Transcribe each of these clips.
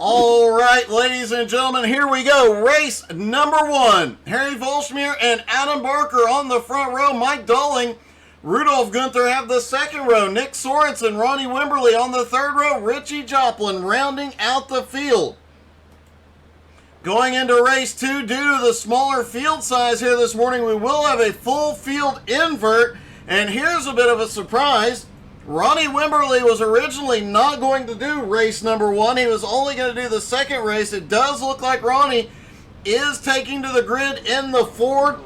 All right, ladies and gentlemen, here we go. Race number one. Harry Volschmier and Adam Barker on the front row. Mike Dolling, Rudolph Gunther have the second row. Nick Sorensen, Ronnie Wimberly on the third row. Richie Joplin rounding out the field. Going into race two, due to the smaller field size here this morning, we will have a full field invert. And here's a bit of a surprise. Ronnie Wimberly was originally not going to do race number one. He was only going to do the second race. It does look like Ronnie is taking to the grid in the Ford.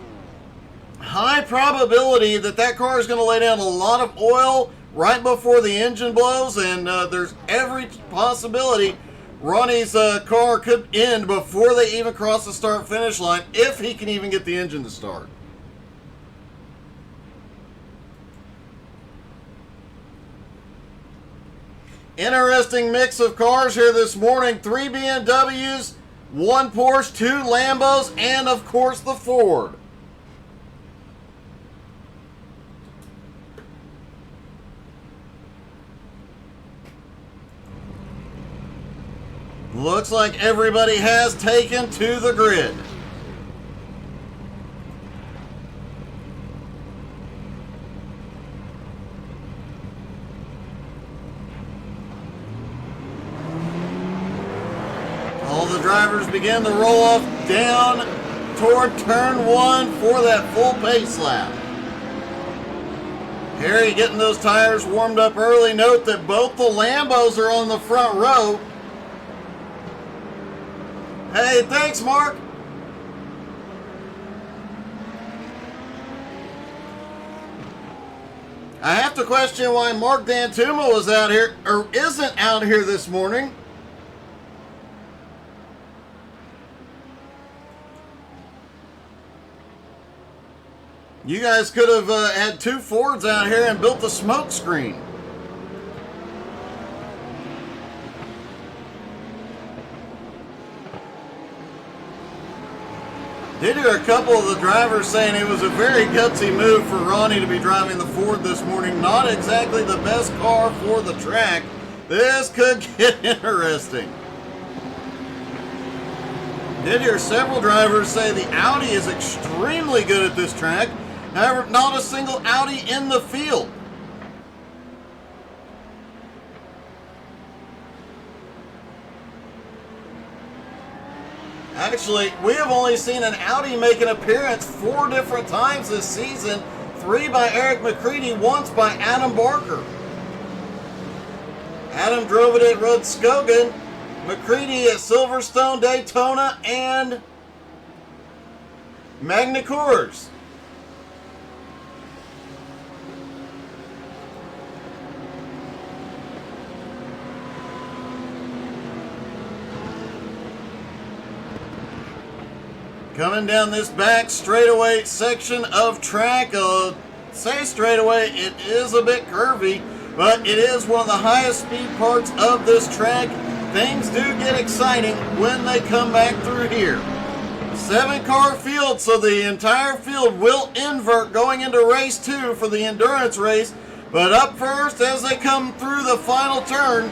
High probability that that car is going to lay down a lot of oil right before the engine blows, and there's every possibility Ronnie's car could end before they even cross the start-finish line, if he can even get the engine to start. Interesting mix of cars here this morning. 3 BMWs, 1 Porsche, 2 Lambos, and of course the Ford. Looks like everybody has taken to the grid. All the drivers begin the roll off down toward turn one for that full pace lap. Harry getting those tires warmed up early. Note that both the Lambos are on the front row. Hey, thanks, Mark. I have to question why Mark Dantuma was out here, or isn't out here this morning. You guys could have had 2 Fords out here and built a smoke screen. Did hear a couple of the drivers saying it was a very gutsy move for Ronnie to be driving the Ford this morning. Not exactly the best car for the track. This could get interesting. Did hear several drivers say the Audi is extremely good at this track. However, not a single Audi in the field. Actually, we have only seen an Audi make an appearance 4 different times this season. 3 by Eric McCready, once by Adam Barker. Adam drove it at Rudskogen, McCready at Silverstone, Daytona, and Magna Coors. Coming down this back straightaway section of track, say straightaway, it is a bit curvy, but it is one of the highest speed parts of this track. Things do get exciting when they come back through here. 7-car field, so the entire field will invert going into race 2 for the endurance race. But up first, as they come through the final turn,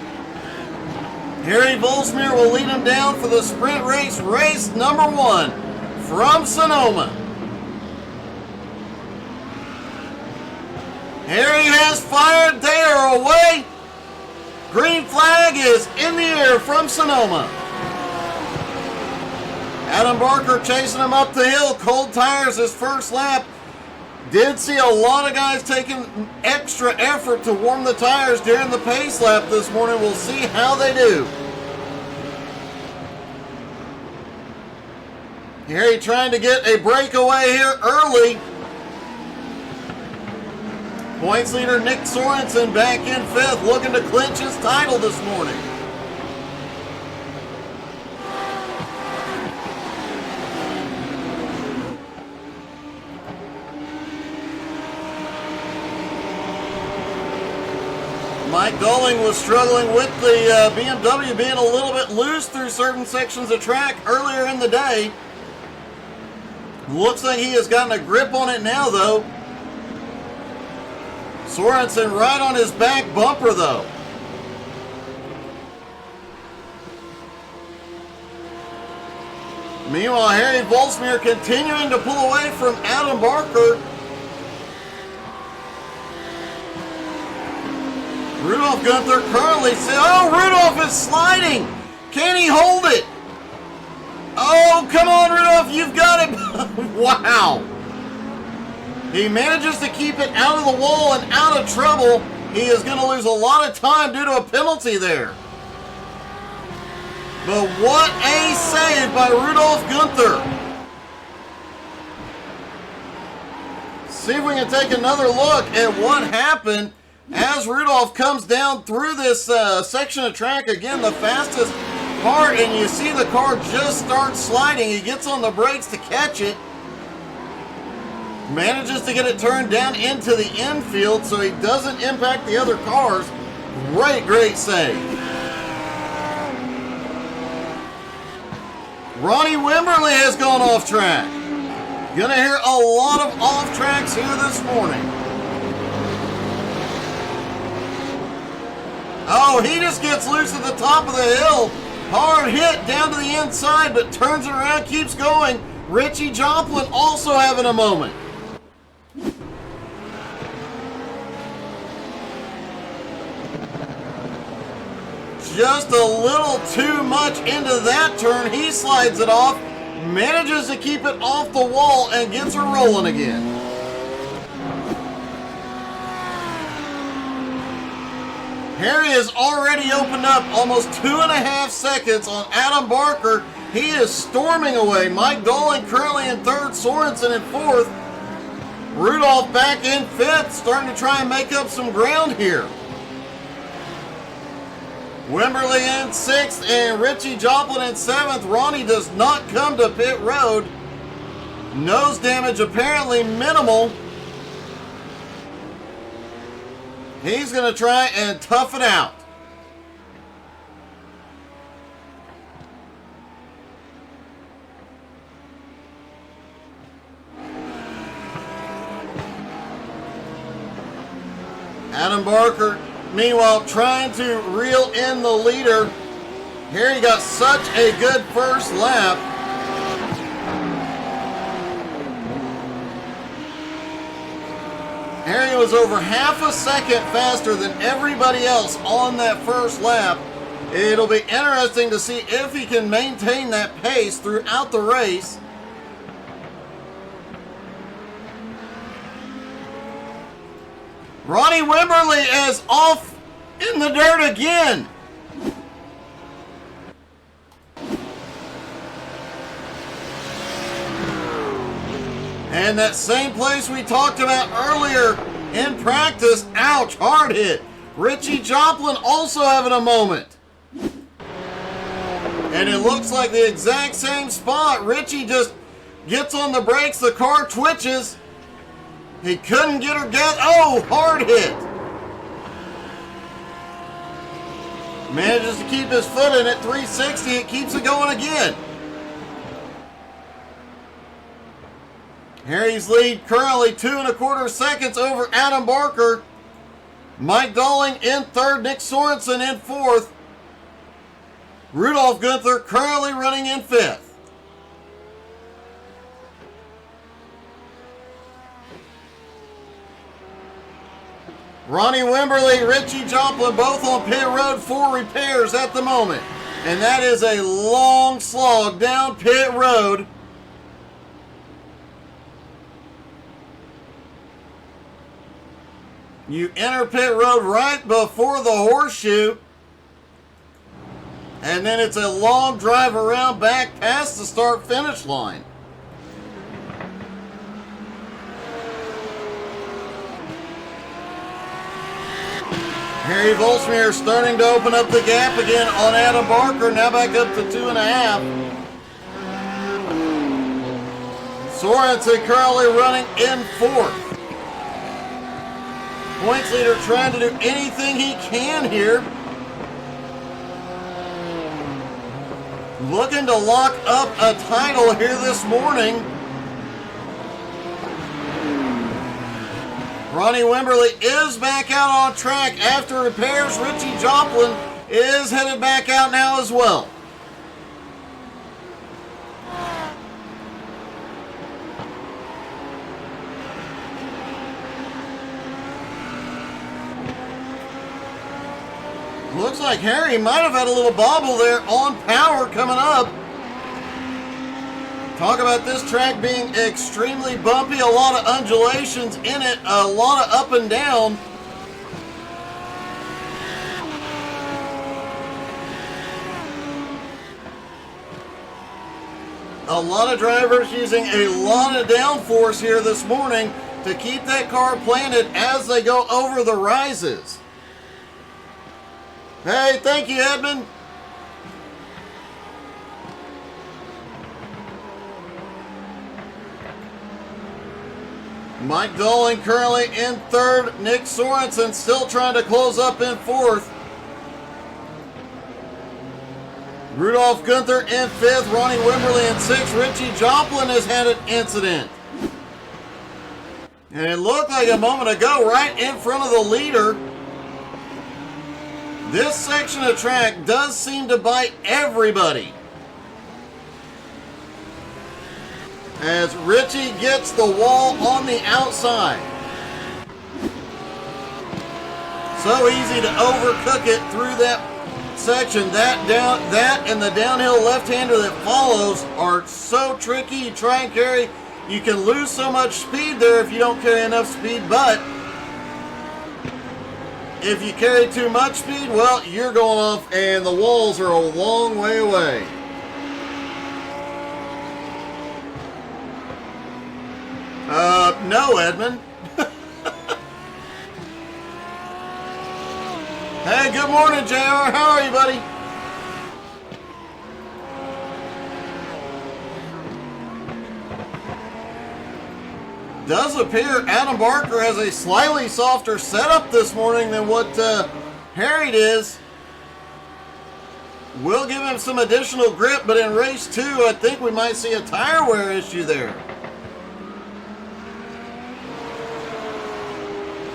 Harry Volschmier will lead them down for the sprint race, race number 1. From Sonoma. Harry has fired. They are away. Green flag is in the air from Sonoma. Adam Barker chasing him up the hill. Cold tires his first lap. Did see a lot of guys taking extra effort to warm the tires during the pace lap this morning. We'll see how they do. Harry trying to get a breakaway here early. Points leader Nick Sorensen back in 5th, looking to clinch his title this morning. Mike Dolling was struggling with the BMW being a little bit loose through certain sections of track earlier in the day. Looks like he has gotten a grip on it now, though. Sorensen right on his back bumper, though. Meanwhile, Harry Volsmere continuing to pull away from Adam Barker. Rudolph Gunther currently Rudolph is sliding. Can he hold it? Oh, come on, Rudolph, you've got it. Wow. He manages to keep it out of the wall and out of trouble. He is going to lose a lot of time due to a penalty there. But what a save by Rudolph Gunther. See if we can take another look at what happened as Rudolph comes down through this section of track. Again, the fastest part, and you see the car just start sliding. He gets on the brakes to catch it. Manages to get it turned down into the infield so he doesn't impact the other cars. Great save. Ronnie Wimberly has gone off track. Gonna hear a lot of off tracks here this morning. Oh, he just gets loose at the top of the hill. Hard hit down to the inside, but turns it around, keeps going. Richie Joplin also having a moment. Just a little too much into that turn. He slides it off, manages to keep it off the wall, and gets her rolling again. Harry has already opened up almost 2.5 seconds on Adam Barker. He is storming away. Mike Dolling currently in third, Sorensen in fourth. Rudolph back in fifth, starting to try and make up some ground here. Wimberly in sixth and Richie Joplin in seventh. Ronnie does not come to pit road. Nose damage apparently minimal. He's going to try and tough it out. Adam Barker, meanwhile, trying to reel in the leader. Here he got such a good first lap. Harry was over half a second faster than everybody else on that first lap. It'll be interesting to see if he can maintain that pace throughout the race. Ronnie Wimberly is off in the dirt again. And that same place we talked about earlier in practice. Ouch, hard hit. Richie Joplin also having a moment. And it looks like the exact same spot. Richie just gets on the brakes, the car twitches. He couldn't get her gas. Oh, hard hit. Manages to keep his foot in at 360. It keeps it going again. Harry's lead currently 2.25 seconds over Adam Barker. Mike Dolling in third, Nick Sorensen in fourth. Rudolph Gunther currently running in fifth. Ronnie Wimberly, Richie Joplin both on pit road for repairs at the moment. And that is a long slog down pit road. You enter pit road right before the horseshoe. And then it's a long drive around back past the start-finish line. Harry Volsmere starting to open up the gap again on Adam Barker. Now back up to 2.5. Sorensen currently running in fourth. Points leader trying to do anything he can here. Looking to lock up a title here this morning. Ronnie Wimberly is back out on track after repairs. Richie Joplin is headed back out now as well. Looks like Harry might have had a little bobble there on power coming up. Talk about this track being extremely bumpy, a lot of undulations in it, a lot of up and down. A lot of drivers using a lot of downforce here this morning to keep that car planted as they go over the rises. Hey, thank you, Edmund. Mike Dolan currently in third. Nick Sorensen still trying to close up in fourth. Rudolph Gunther in fifth. Ronnie Wimberly in sixth. Richie Joplin has had an incident. And it looked like a moment ago right in front of the leader. This section of track does seem to bite everybody. As Richie gets the wall on the outside. So easy to overcook it through that section. That and the downhill left-hander that follows are so tricky. You try and carry, you can lose so much speed there if you don't carry enough speed, but if you carry too much speed, well, you're going off and the walls are a long way away. No, Edmund. Hey, good morning, JR. How are you, buddy? Does appear Adam Barker has a slightly softer setup this morning than what Harriet is. We'll give him some additional grip, but in race 2, I think we might see a tire wear issue there.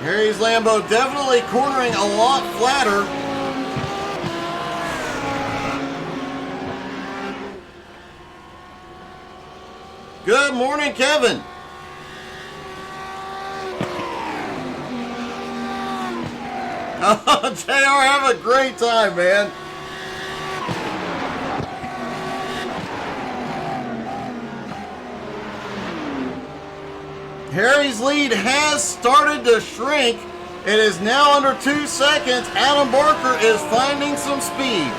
Harry's Lambo definitely cornering a lot flatter. Good morning, Kevin. Oh, JR, have a great time, man. Harry's lead has started to shrink. It is now under 2 seconds. Adam Barker is finding some speed.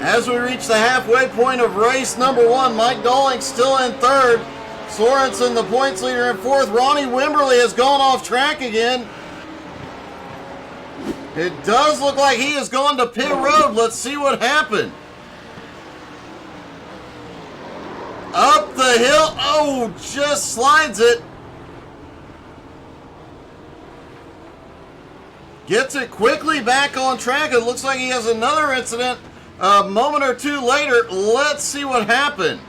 As we reach the halfway point of race number 1, Mike Dolling still in third. Sorensen, the points leader, in fourth. Ronnie Wimberly has gone off track again. It does look like he has gone to pit road. Let's see what happened. Up the hill. Oh, just slides it. Gets it quickly back on track. It looks like he has another incident a moment or two later. Let's see what happened.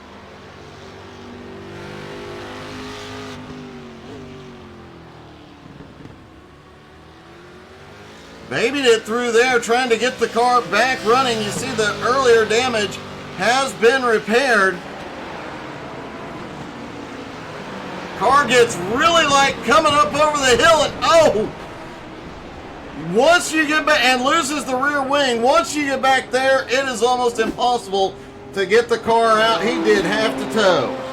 Babied it through there, trying to get the car back running. You see the earlier damage has been repaired. Car gets really light coming up over the hill, and oh! Once you get back, and loses the rear wing, once you get back there, it is almost impossible to get the car out. He did have to tow.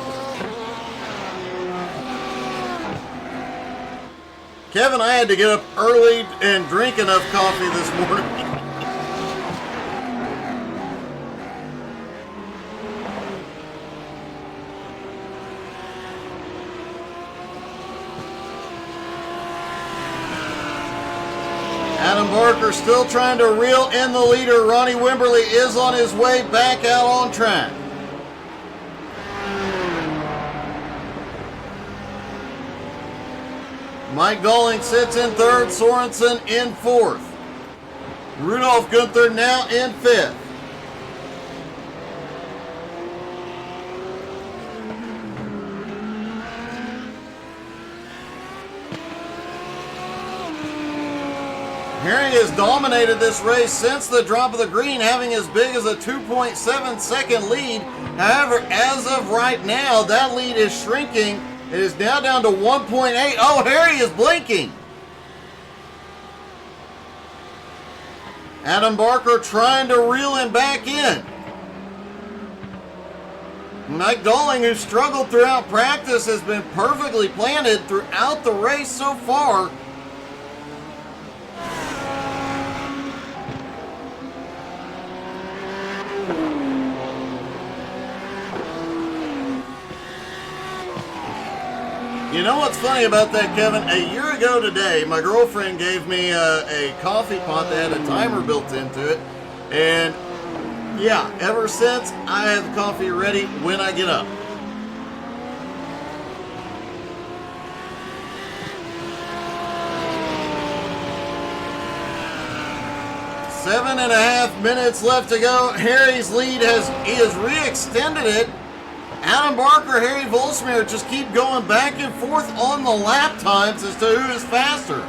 Kevin, I had to get up early and drink enough coffee this morning. Adam Barker still trying to reel in the leader. Ronnie Wimberly is on his way back out on track. Mike Dolling sits in third, Sorensen in fourth. Rudolph Gunther now in fifth. Harry has dominated this race since the drop of the green, having as big as a 2.7 second lead. However, as of right now, that lead is shrinking. It is now down to 1.8. Oh, Harry is blinking. Adam Barker trying to reel him back in. Mike Dolling, who struggled throughout practice, has been perfectly planted throughout the race so far. You know what's funny about that, Kevin? A year ago today, my girlfriend gave me a coffee pot that had a timer built into it. And yeah, ever since, I have coffee ready when I get up. Seven and a half minutes left to go. Harry's lead he has re-extended it. Adam Barker, Harry Volsmir just keep going back and forth on the lap times as to who is faster.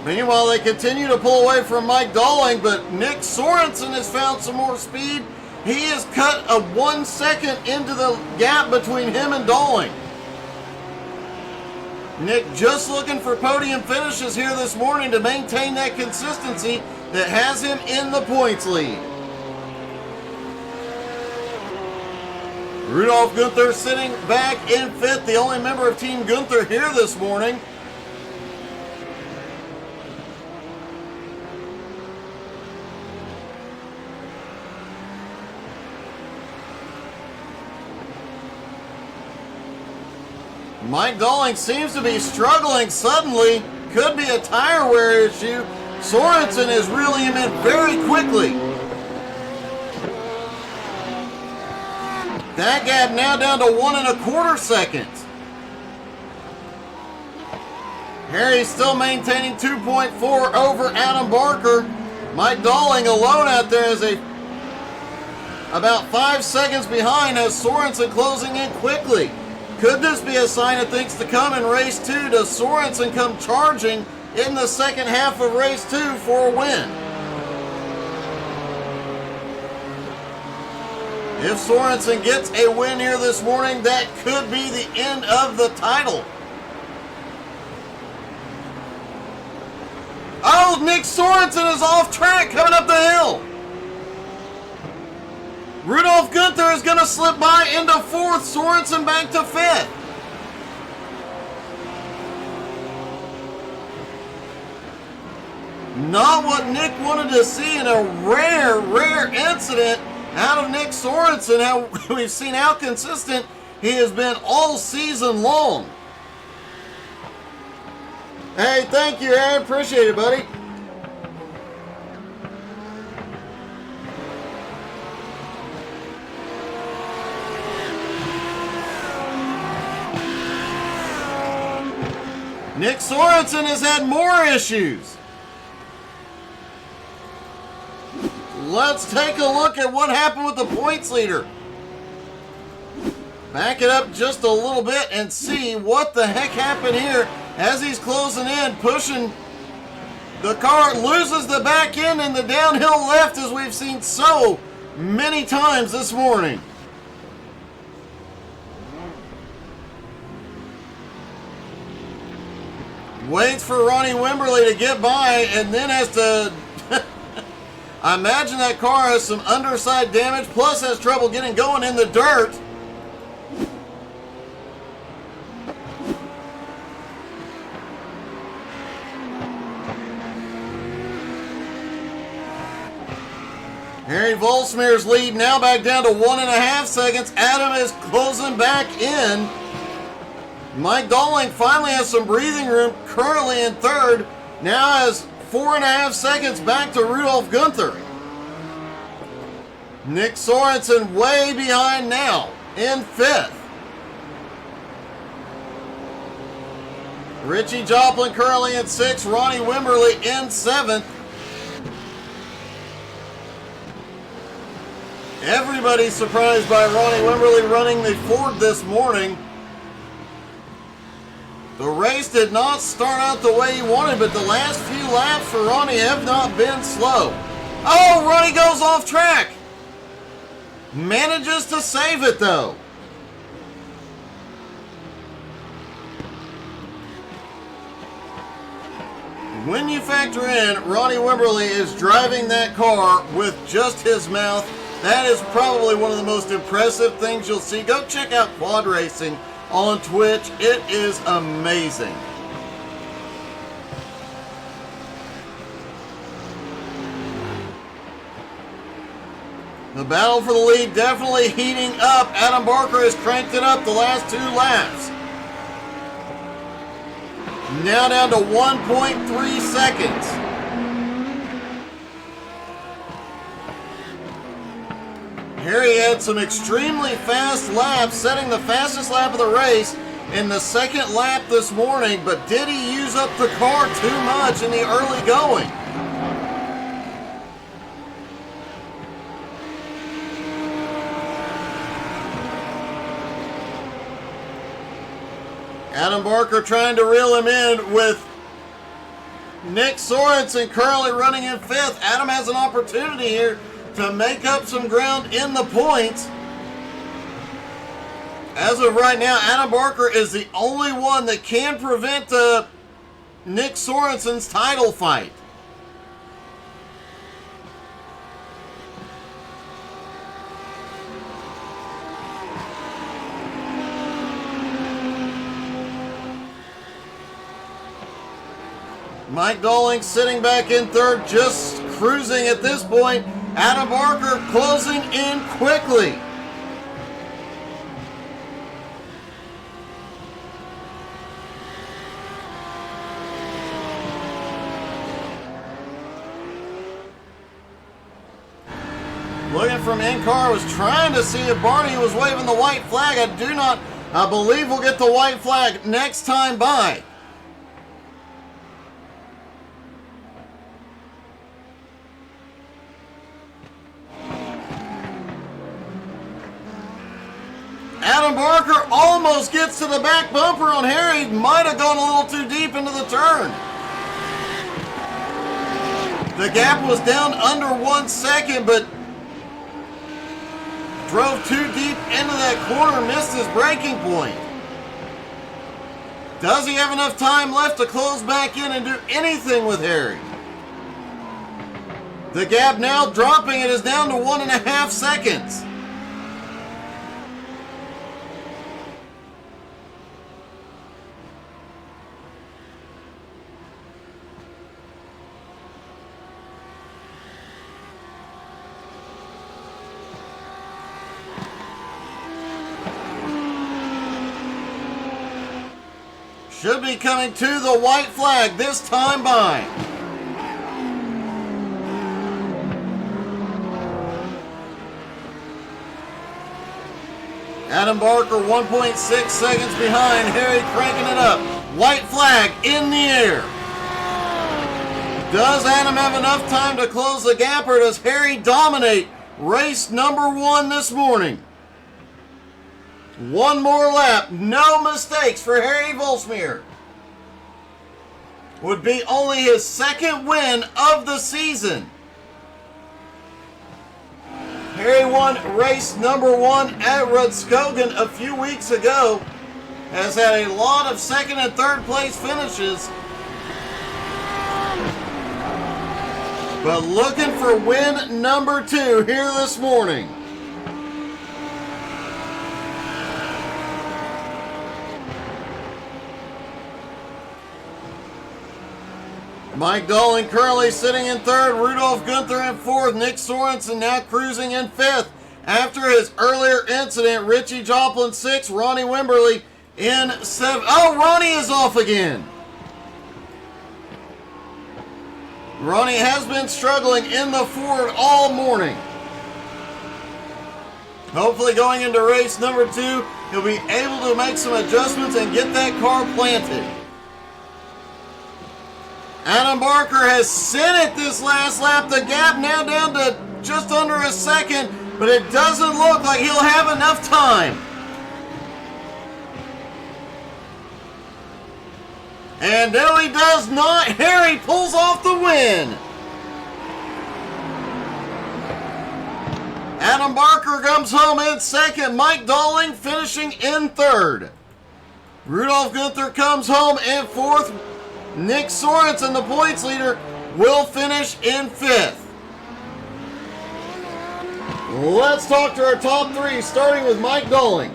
Meanwhile, they continue to pull away from Mike Dolling, but Nick Sorensen has found some more speed. He has cut a 1 second into the gap between him and Dolling. Nick just looking for podium finishes here this morning to maintain that consistency that has him in the points lead. Rudolph Gunther sitting back in fifth, the only member of Team Gunther here this morning. Mike Dolling seems to be struggling suddenly. Could be a tire wear issue. Sorensen is reeling him in very quickly. That gap now down to 1 1/4 seconds. Harry still maintaining 2.4 over Adam Barker. Mike Dolling alone out there is about 5 seconds behind as Sorensen closing in quickly. Could this be a sign of things to come in race 2? Does Sorensen come charging in the second half of race 2 for a win? If Sorensen gets a win here this morning, that could be the end of the title. Oh, Nick Sorensen is off track coming up the hill. Rudolph Gunther is going to slip by into 4th, Sorensen back to 5th. Not what Nick wanted to see in a rare incident out of Nick Sorensen. How we've seen how consistent he has been all season long. Hey, thank you, Aaron. Appreciate it, buddy. Nick Sorensen has had more issues. Let's take a look at what happened with the points leader. Back it up just a little bit and see what the heck happened here as he's closing in, pushing the car, loses the back end and the downhill left as we've seen so many times this morning. Waits for Ronnie Wimberly to get by and then has to... I imagine that car has some underside damage, plus has trouble getting going in the dirt. Harry Volsmir's lead now back down to 1.5 seconds. Adam is closing back in. Mike Dolling finally has some breathing room, currently in 3rd. Now has 4.5 seconds back to Rudolph Gunther. Nick Sorensen way behind now in 5th. Richie Joplin currently in 6th. Ronnie Wimberly in 7th. Everybody's surprised by Ronnie Wimberly running the Ford this morning. The race did not start out the way he wanted, but the last few laps for Ronnie have not been slow. Oh, Ronnie goes off track. Manages to save it, though. When you factor in Ronnie Wimberly is driving that car with just his mouth, that is probably one of the most impressive things you'll see. Go check out Quad Racing on Twitch. It is amazing. The battle for the lead definitely heating up. Adam Barker has cranked it up the last 2 laps. Now down to 1.3 seconds. Harry had some extremely fast laps, setting the fastest lap of the race in the 2nd lap this morning, but did he use up the car too much in the early going? Adam Barker trying to reel him in with Nick Sorensen currently running in 5th. Adam has an opportunity here to make up some ground in the points. As of right now, Adam Barker is the only one that can prevent Nick Sorensen's title fight. Mike Dolling sitting back in 3rd, just cruising at this point. Adam Barker closing in quickly. Looking from in-car, was trying to see if Barney was waving the white flag. I believe we'll get the white flag next time by. Adam Barker almost gets to the back bumper on Harry. Might have gone a little too deep into the turn. The gap was down under 1 second, but drove too deep into that corner, missed his braking point. Does he have enough time left to close back in and do anything with Harry? The gap now dropping, it is down to 1.5 seconds. Should be coming to the white flag this time by. Adam Barker 1.6 seconds behind. Harry cranking it up. White flag in the air. Does Adam have enough time to close the gap, or does Harry dominate race number 1 this morning? One more lap, no mistakes for Harry Volsmir. Would be only his 2nd win of the season. Harry won race number 1 at Rudskogen a few weeks ago. Has had a lot of 2nd and 3rd place finishes. But looking for win number 2 here this morning. Mike Dolling currently sitting in 3rd, Rudolph Gunther in 4th, Nick Sorensen now cruising in 5th. After his earlier incident, Richie Joplin 6th, Ronnie Wimberly in 7th. Oh, Ronnie is off again. Ronnie has been struggling in the Ford all morning. Hopefully going into race number 2, he'll be able to make some adjustments and get that car planted. Adam Barker has sent it this last lap. The gap now down to just under a second, but it doesn't look like he'll have enough time. And no, he does not. Harry pulls off the win. Adam Barker comes home in 2nd. Mike Dolling finishing in 3rd. Rudolph Gunther comes home in 4th. Nick Sorensen, the points leader, will finish in 5th. Let's talk to our top 3, starting with Mike Dolling.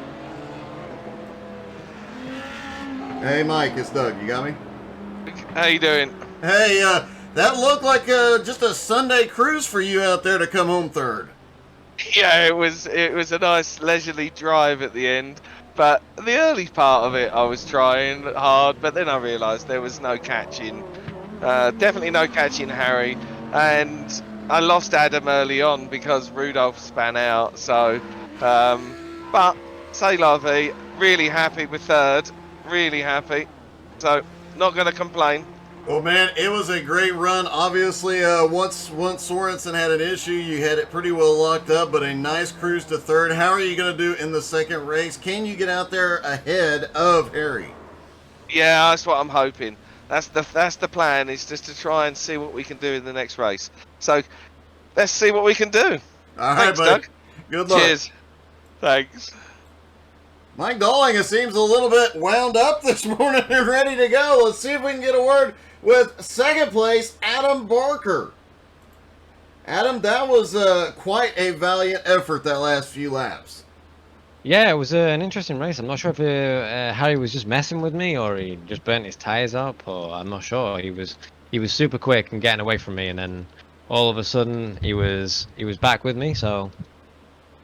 Hey, Mike, it's Doug. You got me? How you doing? Hey, that looked like just a Sunday cruise for you out there to come home 3rd. Yeah, it was a nice leisurely drive at the end, but the early part of it I was trying hard, but then I realised there was no catching. Definitely no catching Harry, and I lost Adam early on because Rudolph span out. So, but say la vie, really happy with 3rd, really happy. So not going to complain. Well, man, it was a great run. Obviously, once Sorensen had an issue, you had it pretty well locked up, but a nice cruise to 3rd. How are you going to do in the 2nd race? Can you get out there ahead of Harry? Yeah, that's what I'm hoping. That's the plan, is just to try and see what we can do in the next race. So let's see what we can do. All right, Thanks, buddy. Doug. Good luck. Cheers. Thanks. Mike Dolling, it seems a little bit wound up this morning and ready to go. Let's see if we can get a word with 2nd place, Adam Barker. Adam, that was quite a valiant effort that last few laps. Yeah, it was an interesting race. I'm not sure if Harry was just messing with me or he just burnt his tires up, or I'm not sure. He was super quick and getting away from me, and then all of a sudden he was back with me. So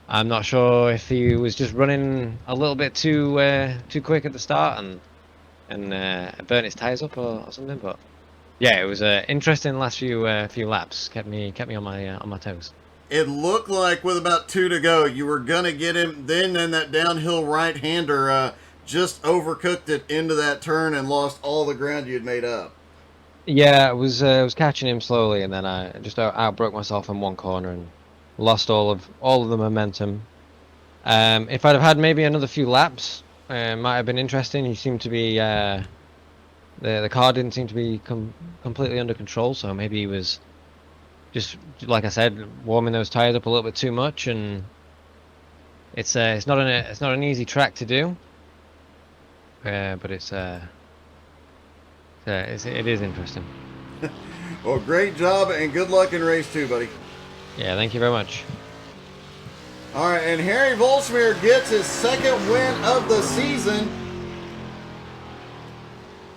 I'm not sure if he was just running a little bit too quick at the start and burnt his tires up or something. But yeah, it was interesting last few laps. Kept me on my toes. It looked like with about 2 to go, you were going to get him. Then that downhill right-hander just overcooked it into that turn and lost all the ground you had made up. Yeah, I was catching him slowly, and then I just outbroke myself in one corner and lost all of the momentum. If I'd have had maybe another few laps, might have been interesting. He seemed to be the car didn't seem to be completely under control, so maybe he was just, like I said, warming those tires up a little bit too much, and it's not an easy track to do, but it is interesting. Well, great job and good luck in race 2, buddy. Yeah, thank you very much. All right, and Harry Volsmir gets his 2nd win of the season.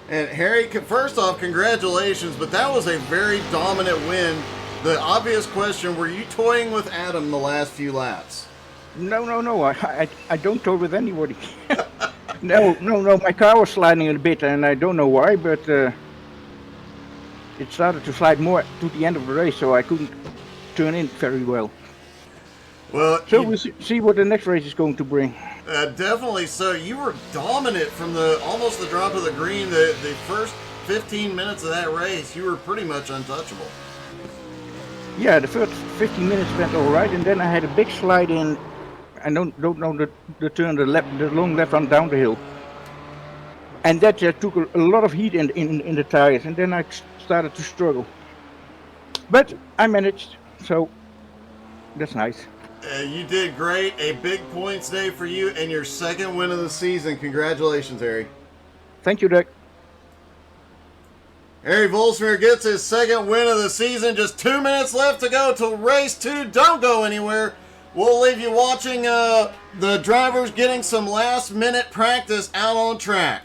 And Harry, first off, congratulations, but that was a very dominant win. The obvious question, were you toying with Adam the last few laps? No. I don't toy with anybody. No. My car was sliding a bit, and I don't know why, but it started to slide more to the end of the race, so I couldn't turn in very well. Well, so we'll see what the next race is going to bring. Definitely so. You were dominant from almost the drop of the green. The first 15 minutes of that race, you were pretty much untouchable. Yeah, the first 15 minutes went all right, and then I had a big slide in. I don't know the turn, the long left run down the hill, and that took a lot of heat in the tires, and then I started to struggle. But I managed, so that's nice. You did great. A big points day for you and your 2nd win of the season. Congratulations, Harry. Thank you, Doug. Harry Volsmir gets his 2nd win of the season. Just 2 minutes left to go till race 2. Don't go anywhere. We'll leave you watching the drivers getting some last-minute practice out on track.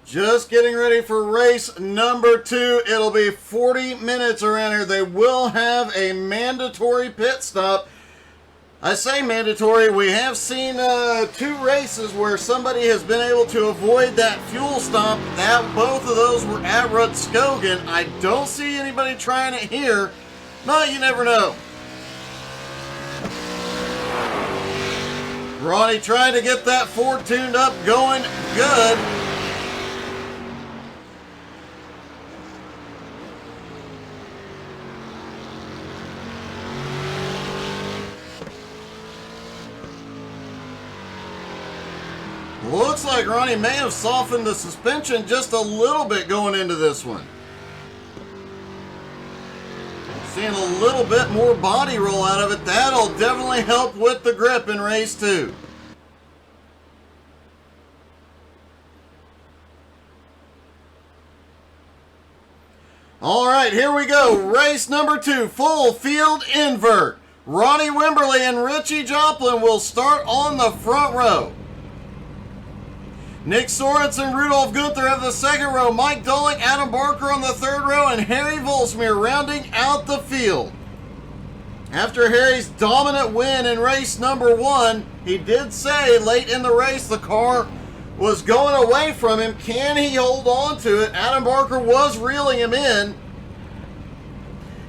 Just getting ready for race number 2. It'll be 40 minutes around here. They will have a mandatory pit stop. I say mandatory. We have seen 2 races where somebody has been able to avoid that fuel stop. Both of those were at Rudskogen. I don't see anybody trying it here. But you never know. Ronnie trying to get that Ford tuned up, going good. Looks like Ronnie may have softened the suspension just a little bit going into this one. Seeing a little bit more body roll out of it. That'll definitely help with the grip in race 2. All right, here we go. Race number 2, full field invert. Ronnie Wimberly and Richie Joplin will start on the front row. Nick Sorensen, Rudolph Gunther have the second row. Mike Dulling, Adam Barker on the third row, and Harry Volsmir rounding out the field. After Harry's dominant win in race number 1, he did say late in the race the car was going away from him. Can he hold on to it? Adam Barker was reeling him in.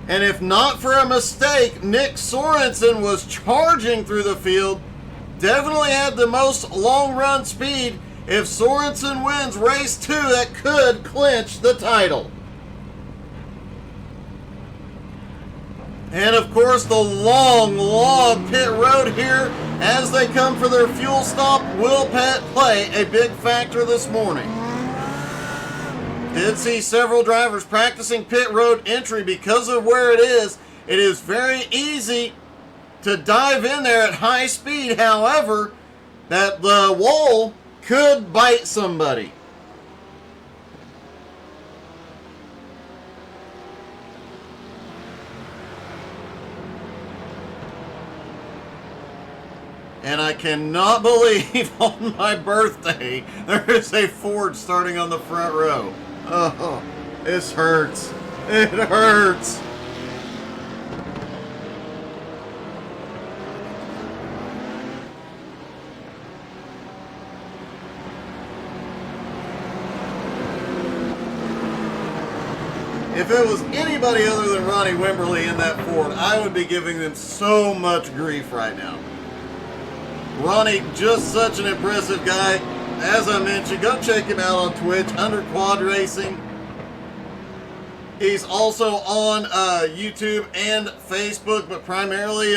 And if not for a mistake, Nick Sorensen was charging through the field. Definitely had the most long run speed. If Sorensen wins race 2, that could clinch the title. And of course, the long pit road here as they come for their fuel stop will play a big factor this morning. Did see several drivers practicing pit road entry because of where it is. It is very easy to dive in there at high speed. However, that the wall could bite somebody. And I cannot believe on my birthday there is a Ford starting on the front row. Oh, this hurts. It hurts. If it was anybody other than Ronnie Wimberly in that Ford, I would be giving them so much grief right now. Ronnie, just such an impressive guy. As I mentioned, go check him out on Twitch under Quad Racing. He's also on YouTube and Facebook, but primarily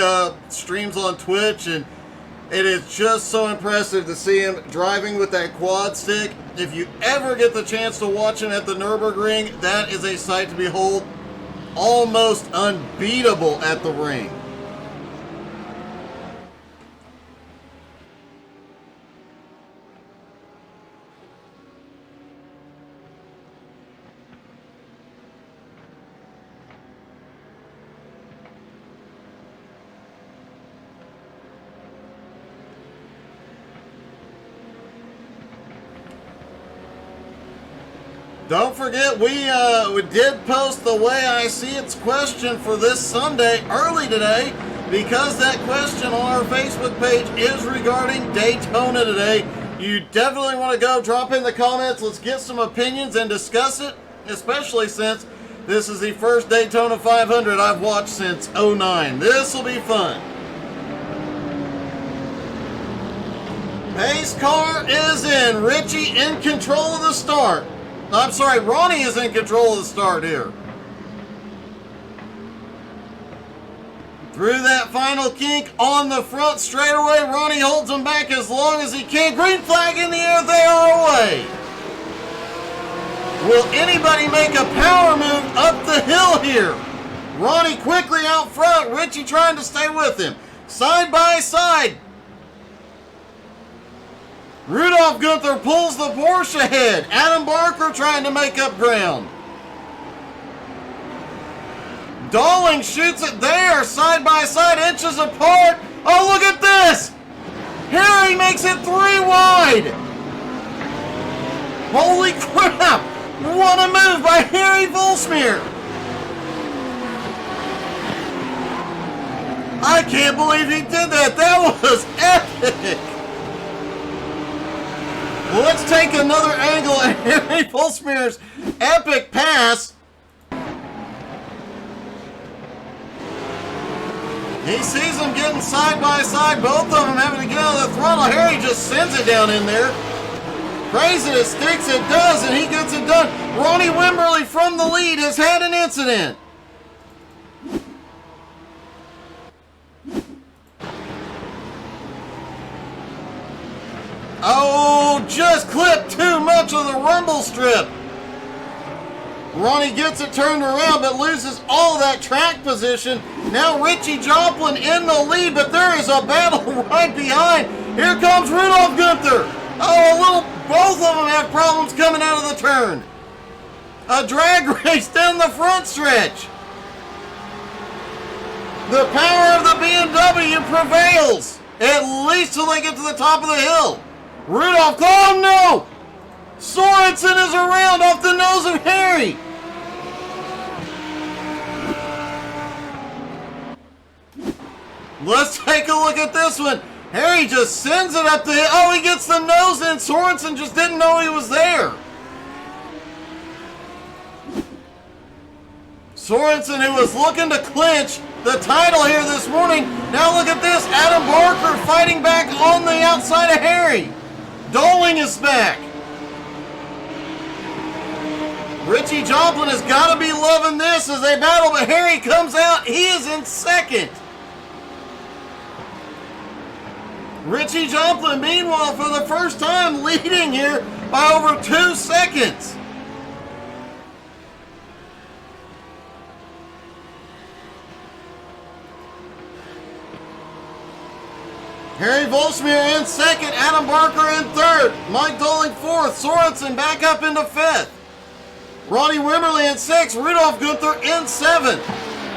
streams on Twitch. And it is just so impressive to see him driving with that quad stick. If you ever get the chance to watch him at the Nürburgring, that is a sight to behold. Almost unbeatable at the ring. Don't forget, we did post the way I see it's question for this Sunday early today, because that question on our Facebook page is regarding Daytona today. You definitely want to go drop in the comments. Let's get some opinions and discuss it, especially since this is the first Daytona 500 I've watched since '09. This will be fun. Pace car is in. Richie in control of the start. I'm sorry, Ronnie is in control of the start here. Through that final kink on the front straightaway, Ronnie holds him back as long as he can. Green flag in the air, they are away. Will anybody make a power move up the hill here? Ronnie quickly out front, Richie trying to stay with him. Side by side. Rudolph Gunther pulls the Porsche ahead. Adam Barker trying to make up ground. Dulling shoots it there, side by side, inches apart. Oh, look at this! Harry makes it 3 wide. Holy crap! What a move by Harry Volsmeer! I can't believe he did that. That was epic. Well, let's take another angle at Harry Volsmeer's epic pass. He sees them getting side by side, both of them having to get out of the throttle. Harry just sends it down in there. Prays it, it sticks, it does, and he gets it done. Ronnie Wimberly from the lead has had an incident. Oh, just clipped too much of the rumble strip. Ronnie gets it turned around but loses all that track position. Now Richie Joplin in the lead, but there is a battle right behind. Here comes Rudolph Gunther. Oh, both of them have problems coming out of the turn. A drag race down the front stretch. The power of the BMW prevails, at least till they get to the top of the hill. Rudolph, oh no! Sorensen is around off the nose of Harry. Let's take a look at this one. Harry just sends it up the hill. Oh, he gets the nose in. Sorensen just didn't know he was there. Sorensen, who was looking to clinch the title here this morning. Now look at this. Adam Barker fighting back on the outside of Harry. Doling is back. Richie Joplin has got to be loving this as they battle, but Harry comes out. He is in second. Richie Joplin, meanwhile, for the first time, leading here by over 2 seconds. Harry Volsmeer in second, Adam Barker in third, Mike Doling fourth, Sorensen back up into fifth. Ronnie Wimberly in sixth, Rudolph Gunther in seventh.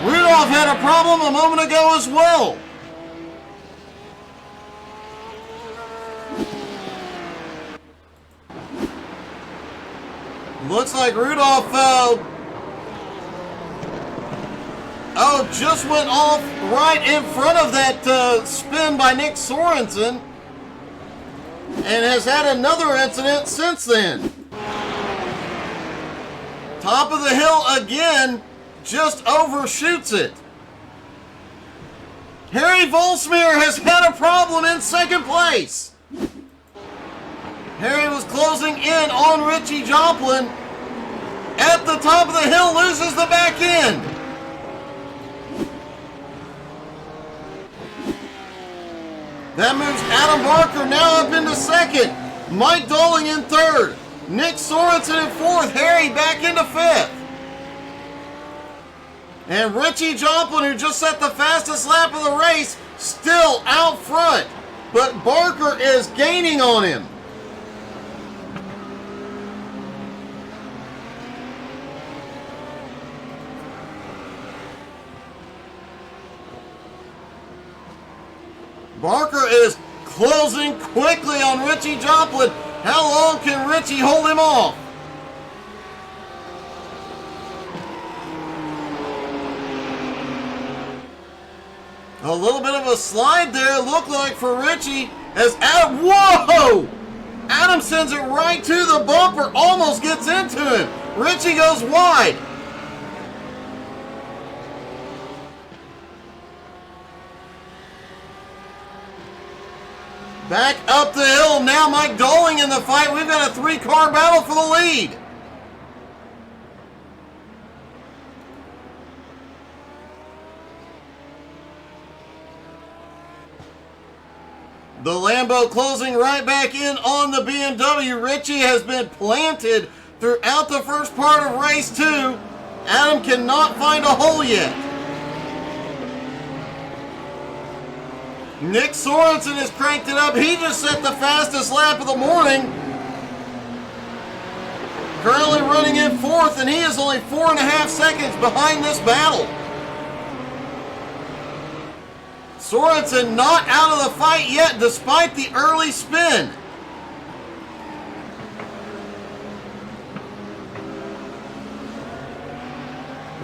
Rudolph had a problem a moment ago as well. Looks like Rudolph just went off right in front of that spin by Nick Sorensen and has had another incident since then. Top of the hill again, just overshoots it. Harry Volsmeer has had a problem in second place. Harry was closing in on Richie Joplin. At the top of the hill, loses the back end. That moves Adam Barker now up into second. Mike Doling in third. Nick Sorensen in fourth. Harry back into fifth. And Richie Joplin, who just set the fastest lap of the race, still out front. But Barker is gaining on him. Barker is closing quickly on Richie Joplin. How long can Richie hold him off? A little bit of a slide there, it looked like, for Richie. As Adam, whoa! Adam sends it right to the bumper, almost gets into him. Richie goes wide. Back up the hill, now Mike Doling in the fight. We've got a 3-car battle for the lead. The Lambo closing right back in on the BMW. Richie has been planted throughout the first part of race 2. Adam cannot find a hole yet. Nick Sorensen has cranked it up. He just set the fastest lap of the morning. Currently running in fourth, and he is only 4.5 seconds behind this battle. Sorensen not out of the fight yet, despite the early spin.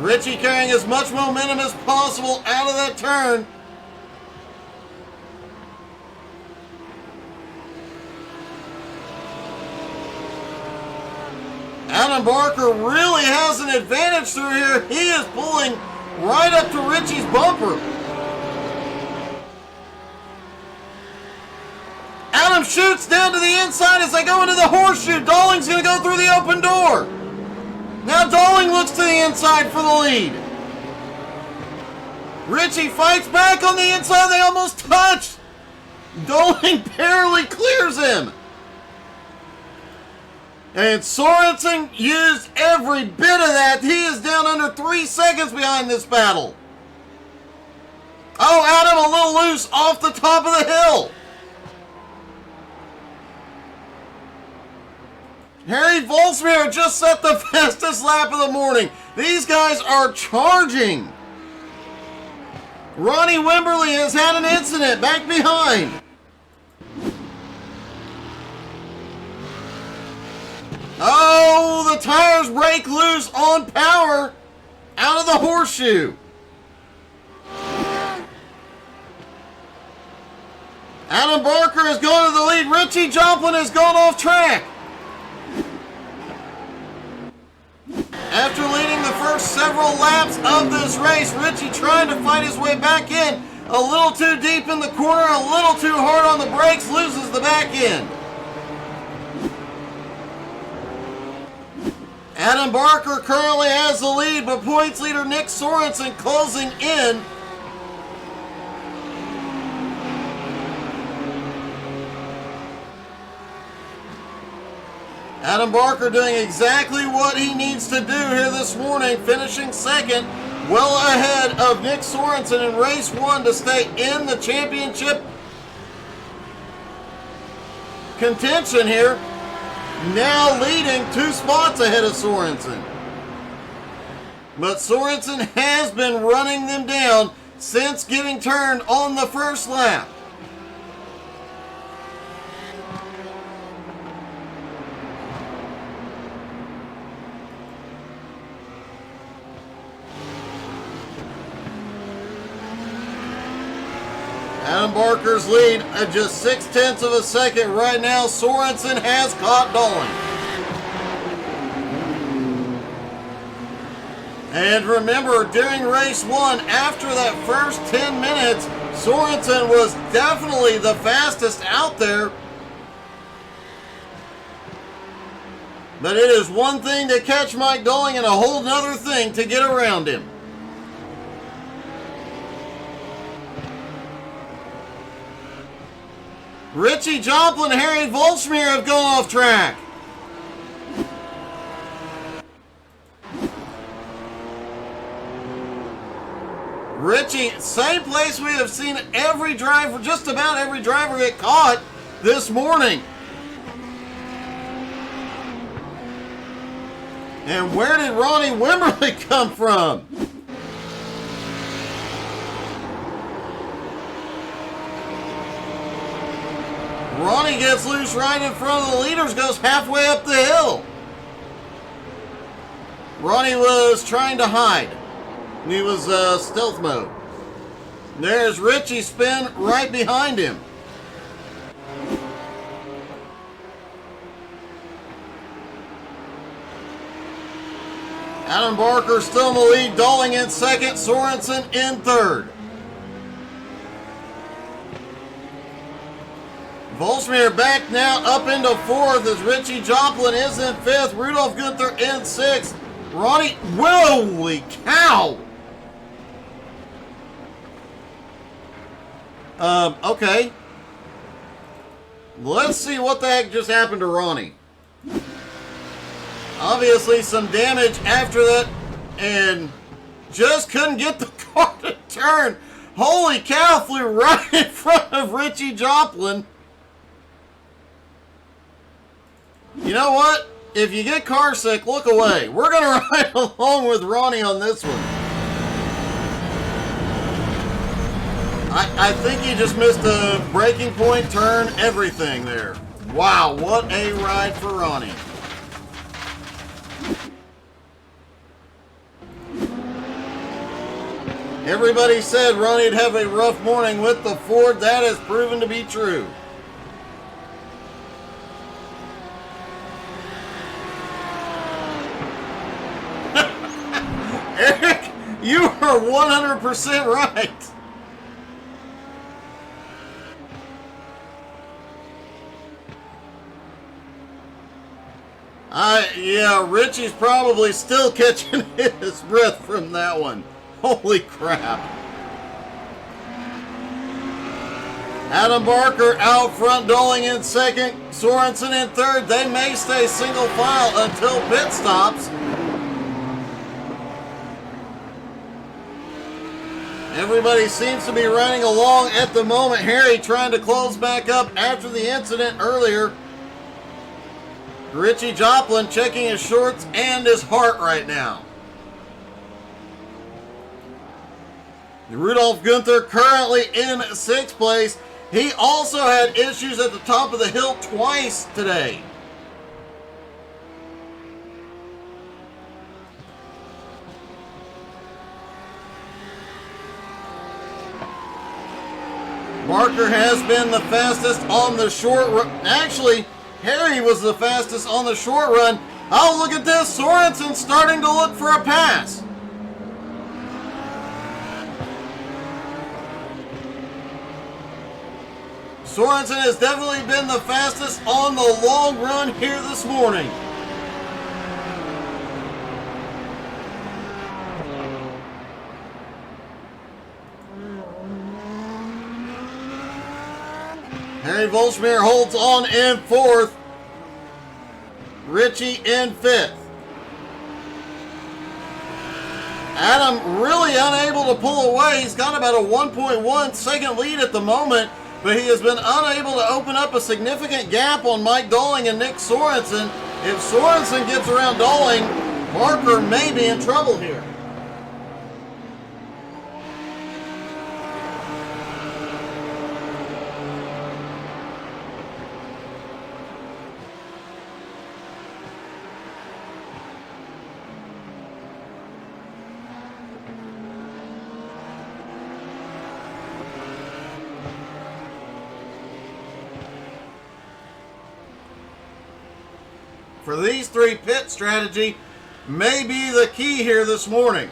Richie carrying as much momentum as possible out of that turn. Adam Barker really has an advantage through here. He is pulling right up to Richie's bumper. Adam shoots down to the inside as they go into the horseshoe. Dalling's going to go through the open door. Now Dalling looks to the inside for the lead. Richie fights back on the inside. They almost touch. Dalling barely clears him. And Sorensen used every bit of that. He is down under 3 seconds behind this battle. Oh, Adam a little loose off the top of the hill. Harry Volsmir just set the fastest lap of the morning. These guys are charging. Ronnie Wimberly has had an incident back behind. Oh, the tires break loose on power out of the horseshoe. Adam Barker has gone to the lead. Richie Joplin has gone off track. After leading the first several laps of this race, Richie trying to fight his way back in. A little too deep in the corner, a little too hard on the brakes, loses the back end. Adam Barker currently has the lead, but points leader Nick Sorensen closing in. Adam Barker doing exactly what he needs to do here this morning, finishing second, well ahead of Nick Sorensen in race 1 to stay in the championship contention here. Now leading 2 spots ahead of Sorensen. But Sorensen has been running them down since getting turned on the first lap. Adam Barker's lead at just 0.6 of a second right now. Sorensen has caught Dalling. And remember, during race 1, after that first 10 minutes, Sorensen was definitely the fastest out there. But it is one thing to catch Mike Dalling and a whole nother thing to get around him. Richie Joplin and Harry Volsmir have gone off track. Richie, same place we have seen every driver, just about every driver get caught this morning. And where did Ronnie Wimberly come from? Ronnie gets loose right in front of the leaders, goes halfway up the hill. Ronnie was trying to hide. He was stealth mode. There's Richie spin right behind him. Adam Barker still in the lead, Dalling in second, Sorensen in third. Volsmir back now up into fourth as Richie Joplin is in fifth. Rudolph Gunther in sixth. Ronnie, holy cow! Okay. Let's see what the heck just happened to Ronnie. Obviously some damage after that and just couldn't get the car to turn. Holy cow, flew right in front of Richie Joplin. You know what? If you get car sick, look away. We're going to ride along with Ronnie on this one. I think he just missed a braking point, turn, everything there. Wow, what a ride for Ronnie. Everybody said Ronnie'd have a rough morning with the Ford. That has proven to be true. Eric, you are 100% right. Yeah, Richie's probably still catching his breath from that one. Holy crap. Adam Barker out front, Doling in second, Sorensen in third. They may stay single file until pit stops. Everybody seems to be running along at the moment. Harry trying to close back up after the incident earlier. Richie Joplin checking his shorts and his heart right now. Rudolph Gunther currently in 6th place. He also had issues at the top of the hill twice today. Barker has been the fastest on the short run. Actually, Harry was the fastest on the short run. Oh, look at this. Sorensen starting to look for a pass. Sorensen has definitely been the fastest on the long run here this morning. Harry Volschmier holds on in 4th. Richie in 5th. Adam really unable to pull away. He's got about a 1.1 second lead at the moment, but he has been unable to open up a significant gap on Mike Doling and Nick Sorensen. If Sorensen gets around Doling, Barker may be in trouble here. For these three, pit strategy may be the key here this morning.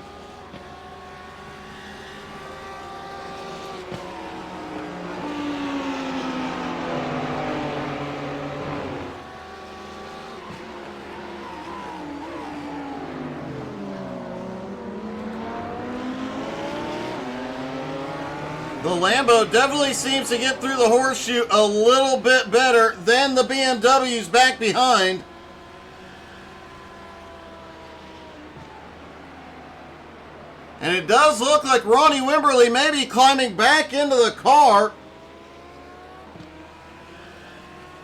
The Lambo definitely seems to get through the horseshoe a little bit better than the BMWs back behind. And it does look like Ronnie Wimberly may be climbing back into the car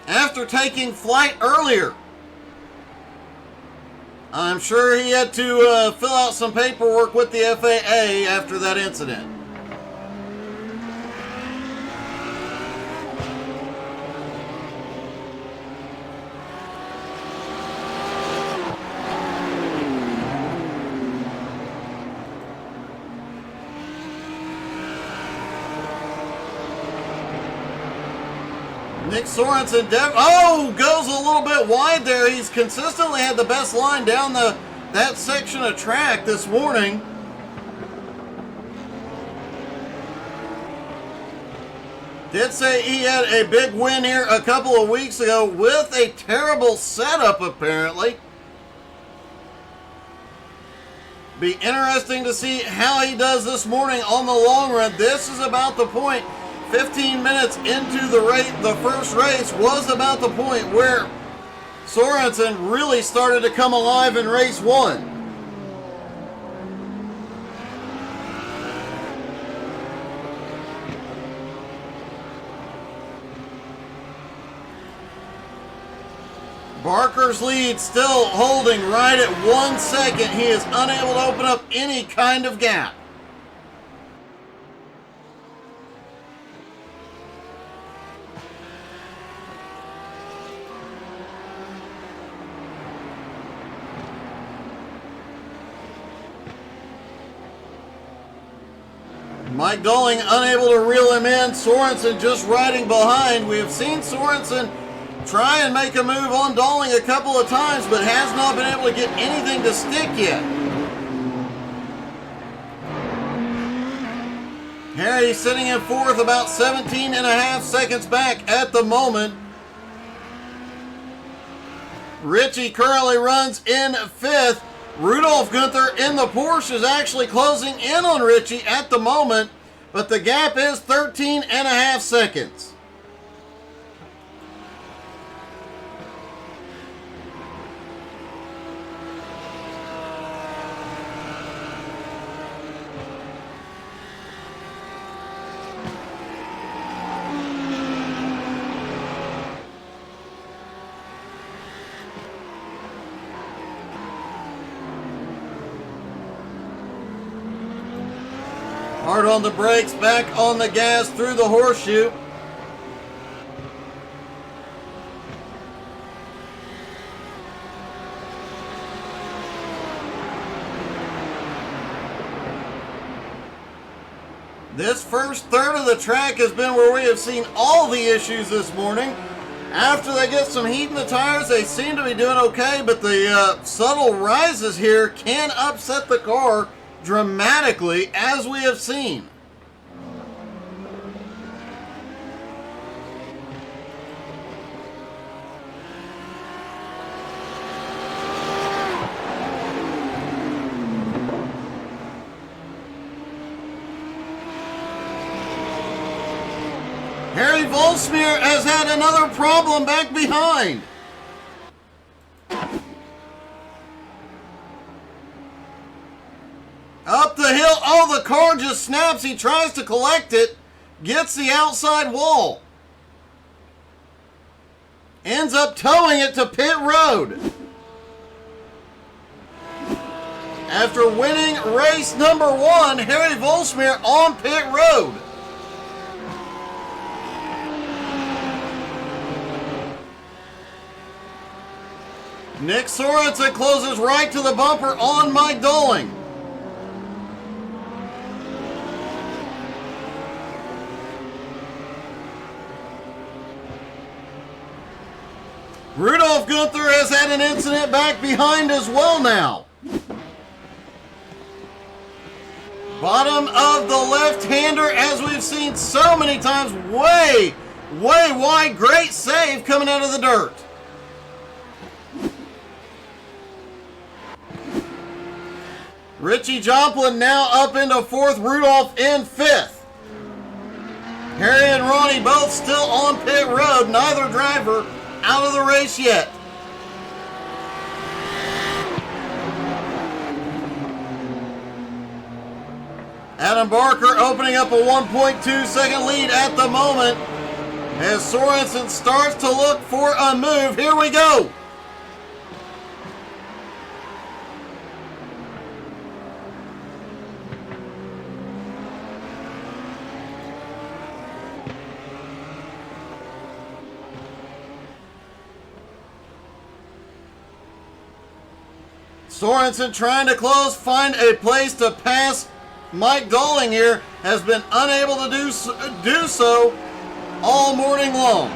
after taking flight earlier. I'm sure he had to fill out some paperwork with the FAA after that incident. Nick Sorensen goes a little bit wide there. He's consistently had the best line down that section of track this morning. Did say he had a big win here a couple of weeks ago with a terrible setup apparently. Be interesting to see how he does this morning on the long run. This is about the point. 15 minutes into the first race was about the point where Sorensen really started to come alive in race 1. Barker's lead still holding right at 1 second. He is unable to open up any kind of gap. Mike Dolling unable to reel him in. Sorensen just riding behind. We have seen Sorensen try and make a move on Dolling a couple of times, but has not been able to get anything to stick yet. Harry sitting in fourth, about 17 and a half seconds back at the moment. Richie currently runs in fifth. Rudolph Gunther in the Porsche is actually closing in on Richie at the moment, but the gap is 13 and a half seconds. Hard on the brakes, back on the gas through the horseshoe. This first third of the track has been where we have seen all the issues this morning. After they get some heat in the tires, they seem to be doing okay, but the subtle rises here can upset the car dramatically, as we have seen. Harry Volsmir has had another problem back behind. Up the hill. Oh, the car just snaps. He tries to collect it. Gets the outside wall. Ends up towing it to pit road. After winning race number 1, Harry Volsmir on pit road. Nick Sorensen closes right to the bumper on Mike Dolling. Rudolph Gunther has had an incident back behind as well now. Bottom of the left-hander, as we've seen so many times, way wide. Great save coming out of the dirt. Richie Joplin now up into fourth, Rudolph in fifth. Harry and Ronnie both still on pit road, neither driver out of the race yet. Adam Barker opening up a 1.2 second lead at the moment as Sorensen starts to look for a move. Here we go. Sorensen trying to close, find a place to pass Mike Dolling here, has been unable to do so all morning long.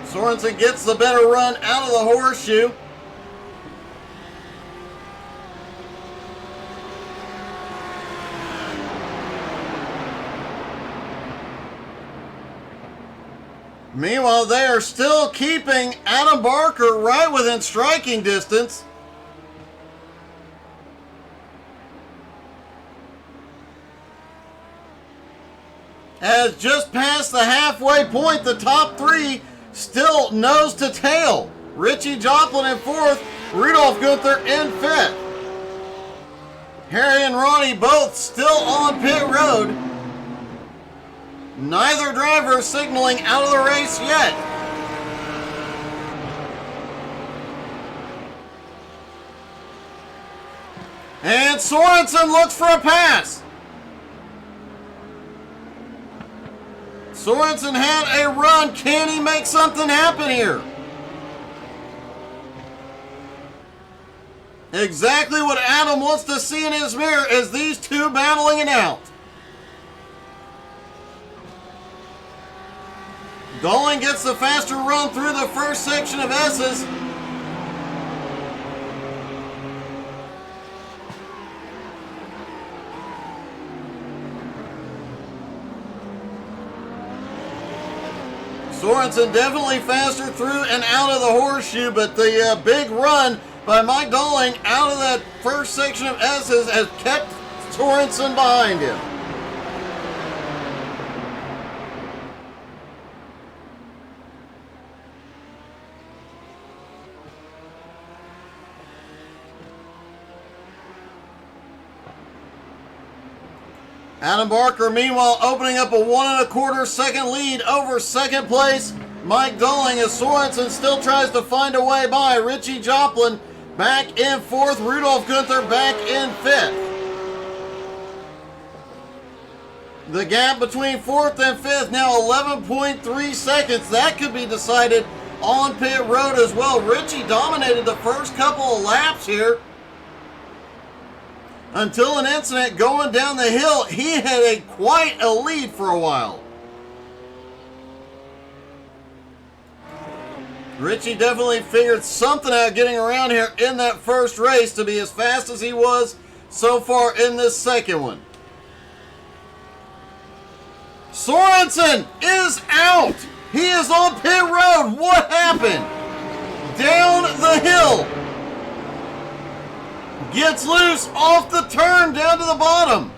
Sorensen gets the better run out of the horseshoe. Meanwhile, they are still keeping Adam Barker right within striking distance. As just past the halfway point, the top three still nose to tail. Richie Joplin in fourth, Rudolph Gunther in fifth. Harry and Ronnie both still on pit road. Neither driver signaling out of the race yet. And Sorensen looks for a pass. Sorensen had a run. Can he make something happen here? Exactly what Adam wants to see in his mirror is these two battling it out. Dolan gets the faster run through the first section of S's. Sorensen definitely faster through and out of the horseshoe, but the big run by Mike Dolling out of that first section of S's has kept Sorensen behind him. Adam Barker, meanwhile, opening up a 1 1/4 second lead over second place Mike Dolling as Sorensen still tries to find a way by. Richie Joplin back in fourth, Rudolph Gunther back in fifth. The gap between fourth and fifth now 11.3 seconds. That could be decided on pit road as well. Richie dominated the first couple of laps here until an incident going down the hill. He had quite a lead for a while. Richie definitely figured something out getting around here in that first race to be as fast as he was so far in this second one. Sorensen is out. He is on pit road. What happened? Down the hill. Gets loose off the turn down to the bottom.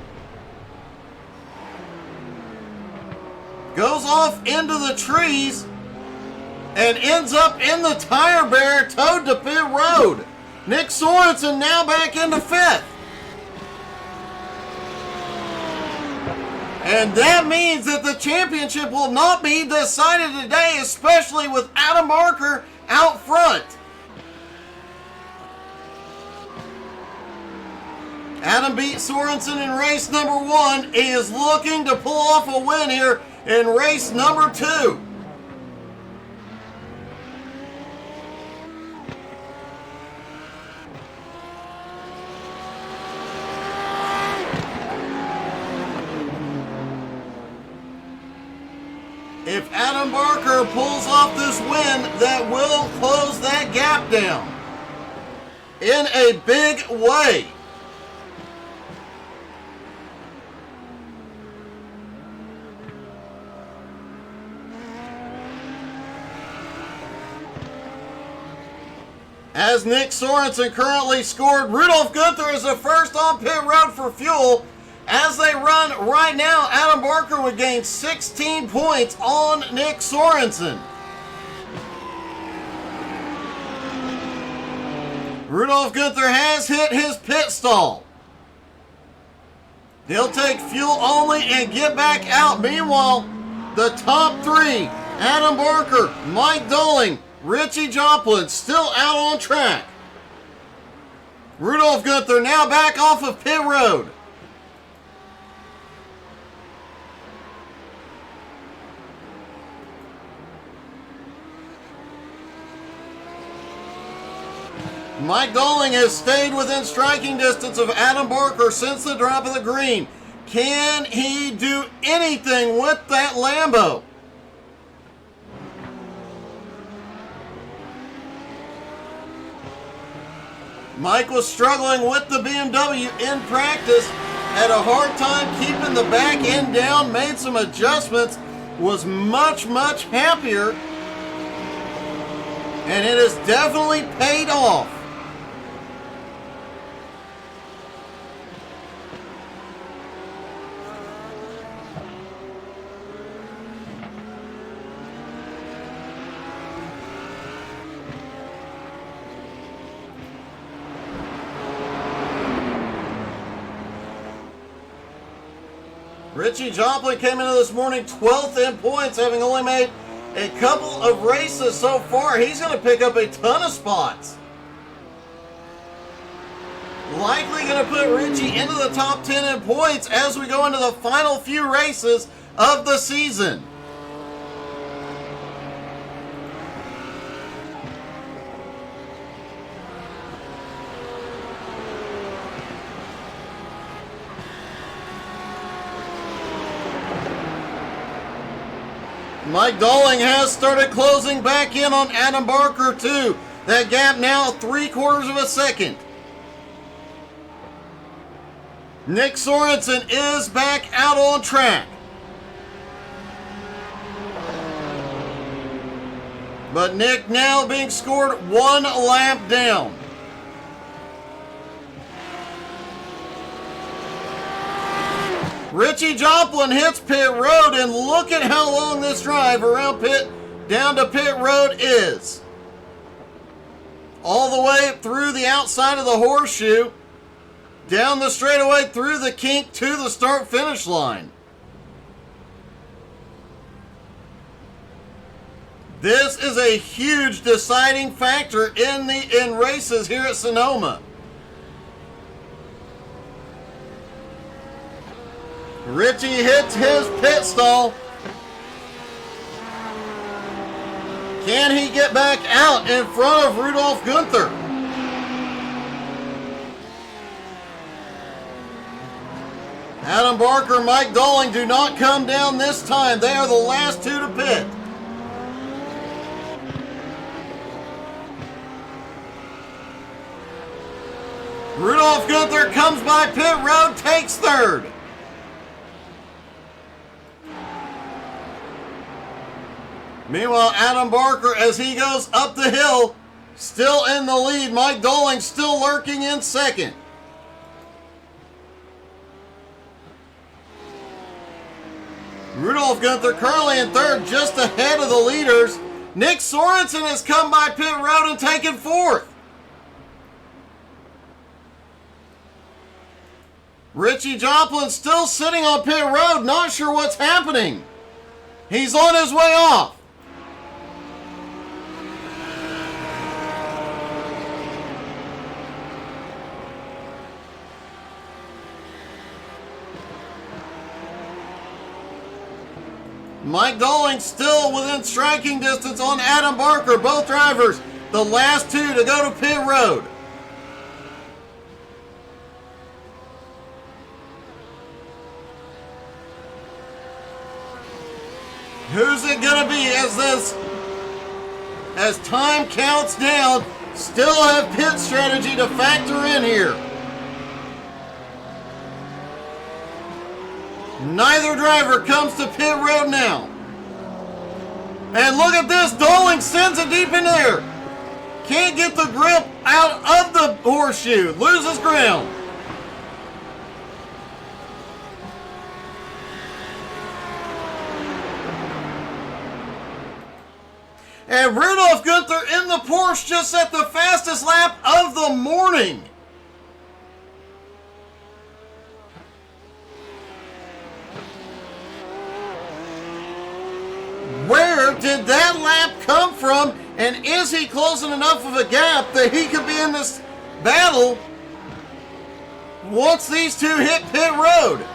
Goes off into the trees and ends up in the tire barrier, towed to pit road. Nick Sorensen now back into fifth. And that means that the championship will not be decided today, especially with Adam Barker out front. Adam beat Sorensen in race number 1. He is looking to pull off a win here in race number 2. If Adam Barker pulls off this win, that will close that gap down in a big way. As Nick Sorensen currently scored, Rudolph Gunther is the first on pit road for fuel. As they run right now, Adam Barker would gain 16 points on Nick Sorensen. Rudolph Gunther has hit his pit stall. He'll take fuel only and get back out. Meanwhile, the top three, Adam Barker, Mike Dolling, Richie Joplin, still out on track. Rudolph Gunther now back off of pit road. Mike Dolling has stayed within striking distance of Adam Barker since the drop of the green. Can he do anything with that Lambo? Mike was struggling with the BMW in practice, had a hard time keeping the back end down, made some adjustments, was much, much happier, and it has definitely paid off. Richie Joplin came into this morning 12th in points, having only made a couple of races so far. He's going to pick up a ton of spots. Likely going to put Richie into the top 10 in points as we go into the final few races of the season. Mike Dolling has started closing back in on Adam Barker too. That gap now 3/4 of a second. Nick Sorensen is back out on track. But Nick now being scored 1 lap down. Richie Joplin hits pit road, and look at how long this drive around pit down to pit road is. All the way through the outside of the horseshoe, down the straightaway through the kink to the start-finish line. This is a huge deciding factor in races here at Sonoma. Richie hits his pit stall. Can he get back out in front of Rudolph Gunther? Adam Barker, Mike Dolling do not come down this time. They are the last two to pit. Rudolph Gunther comes by pit road, takes third. Meanwhile, Adam Barker, as he goes up the hill, still in the lead. Mike Dolling still lurking in second. Rudolph Gunther currently in third, just ahead of the leaders. Nick Sorensen has come by pit road and taken fourth. Richie Joplin still sitting on pit road, not sure what's happening. He's on his way off. Mike Dolling still within striking distance on Adam Barker. Both drivers, the last two to go to pit road. Who's it gonna be as time counts down? Still have pit strategy to factor in here. Neither driver comes to pit road now. And look at this, Dolling sends it deep in there. Can't get the grip out of the horseshoe, loses ground. And Rudolph Gunther in the Porsche just set the fastest lap of the morning. Where did that lap come from? And is he closing enough of a gap that he could be in this battle once these two hit pit road?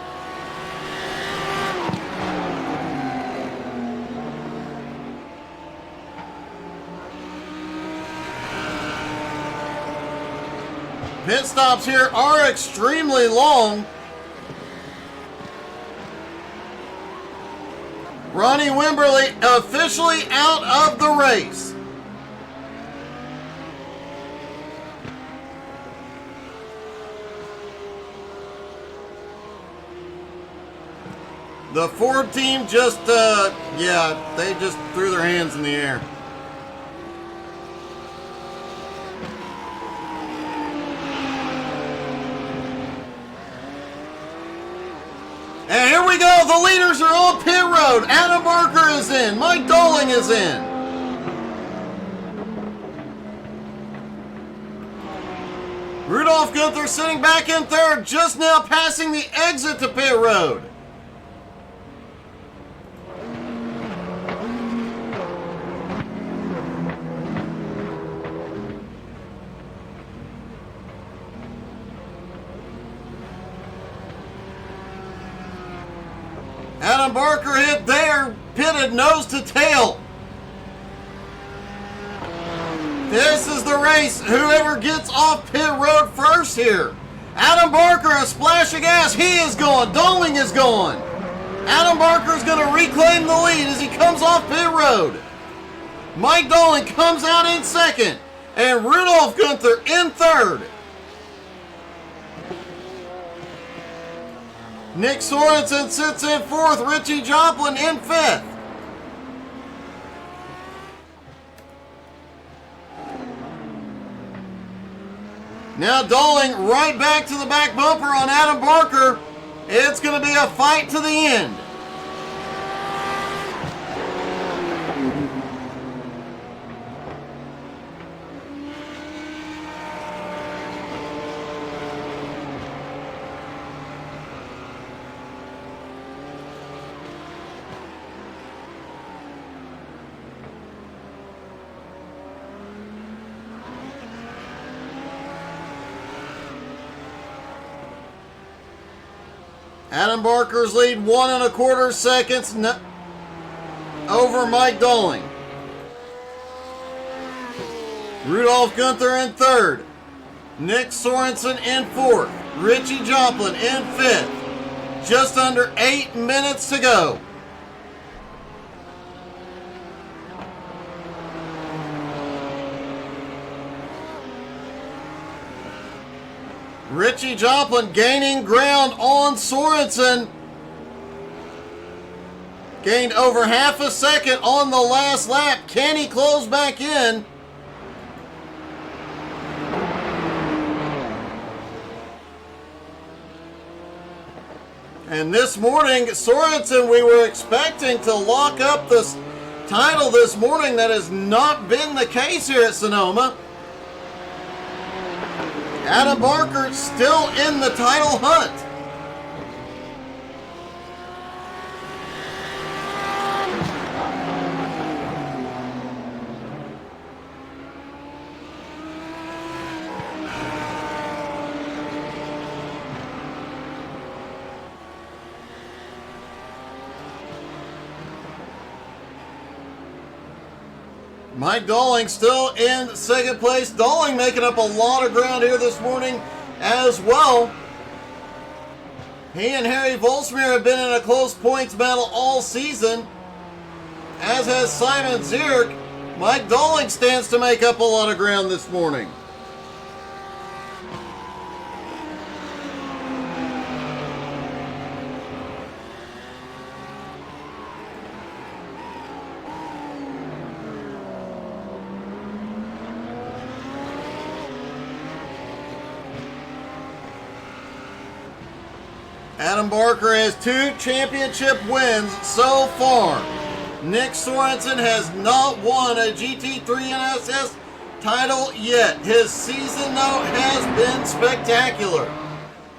Pit stops here are extremely long. Ronnie Wimberly officially out of the race. The Ford team just, they just threw their hands in the air. And here we go, the leaders are on pit road. Adam Barker is in, Mike Dolling is in. Rudolph Gunther sitting back in third, just now passing the exit to pit road. Adam Barker hit there, pitted nose to tail. This is the race. Whoever gets off pit road first here. Adam Barker, a splash of gas. He is gone. Dolling is gone. Adam Barker's going to reclaim the lead as he comes off pit road. Mike Dolan comes out in second, and Rudolph Gunther in third. Nick Sorensen sits in fourth, Richie Joplin in fifth. Now Dolan right back to the back bumper on Adam Barker. It's going to be a fight to the end. Adam Barker's lead 1 1/4 seconds over Mike Dolan. Rudolph Gunther in third. Nick Sorensen in fourth. Richie Joplin in fifth. Just under 8 minutes to go. Richie Joplin gaining ground on Sorensen. Gained over half a second on the last lap. Can he close back in? And this morning, Sorensen, we were expecting to lock up this title this morning. That has not been the case here at Sonoma. Adam Barker still in the title hunt. Mike Dolling still in second place. Dolling making up a lot of ground here this morning as well. He and Harry Volsmir have been in a close points battle all season, as has Simon Zierk. Mike Dolling stands to make up a lot of ground this morning. Adam Barker has 2 championship wins so far. Nick Sorensen has not won a GT3 NSS title yet. His season, though, has been spectacular.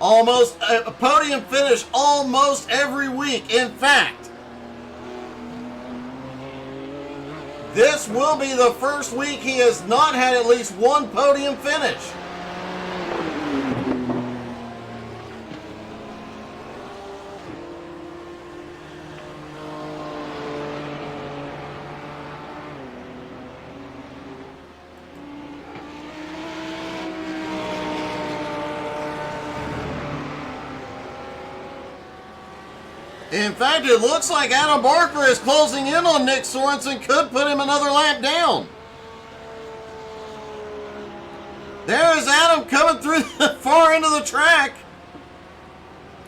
Almost a podium finish almost every week. In fact, this will be the first week he has not had at least one podium finish. In fact, it looks like Adam Barker is closing in on Nick Sorensen, could put him another lap down. There is Adam coming through the far end of the track.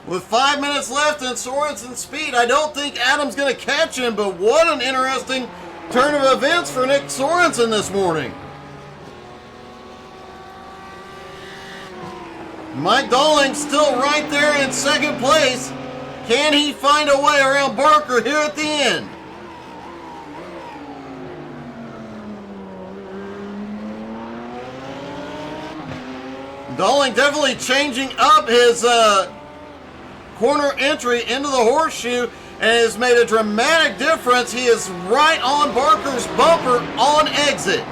With 5 minutes left in Sorensen's speed, I don't think Adam's going to catch him, but what an interesting turn of events for Nick Sorensen this morning. Mike Dolling still right there in second place. Can he find a way around Barker here at the end? Dolling definitely changing up his corner entry into the horseshoe and has made a dramatic difference. He is right on Barker's bumper on exit.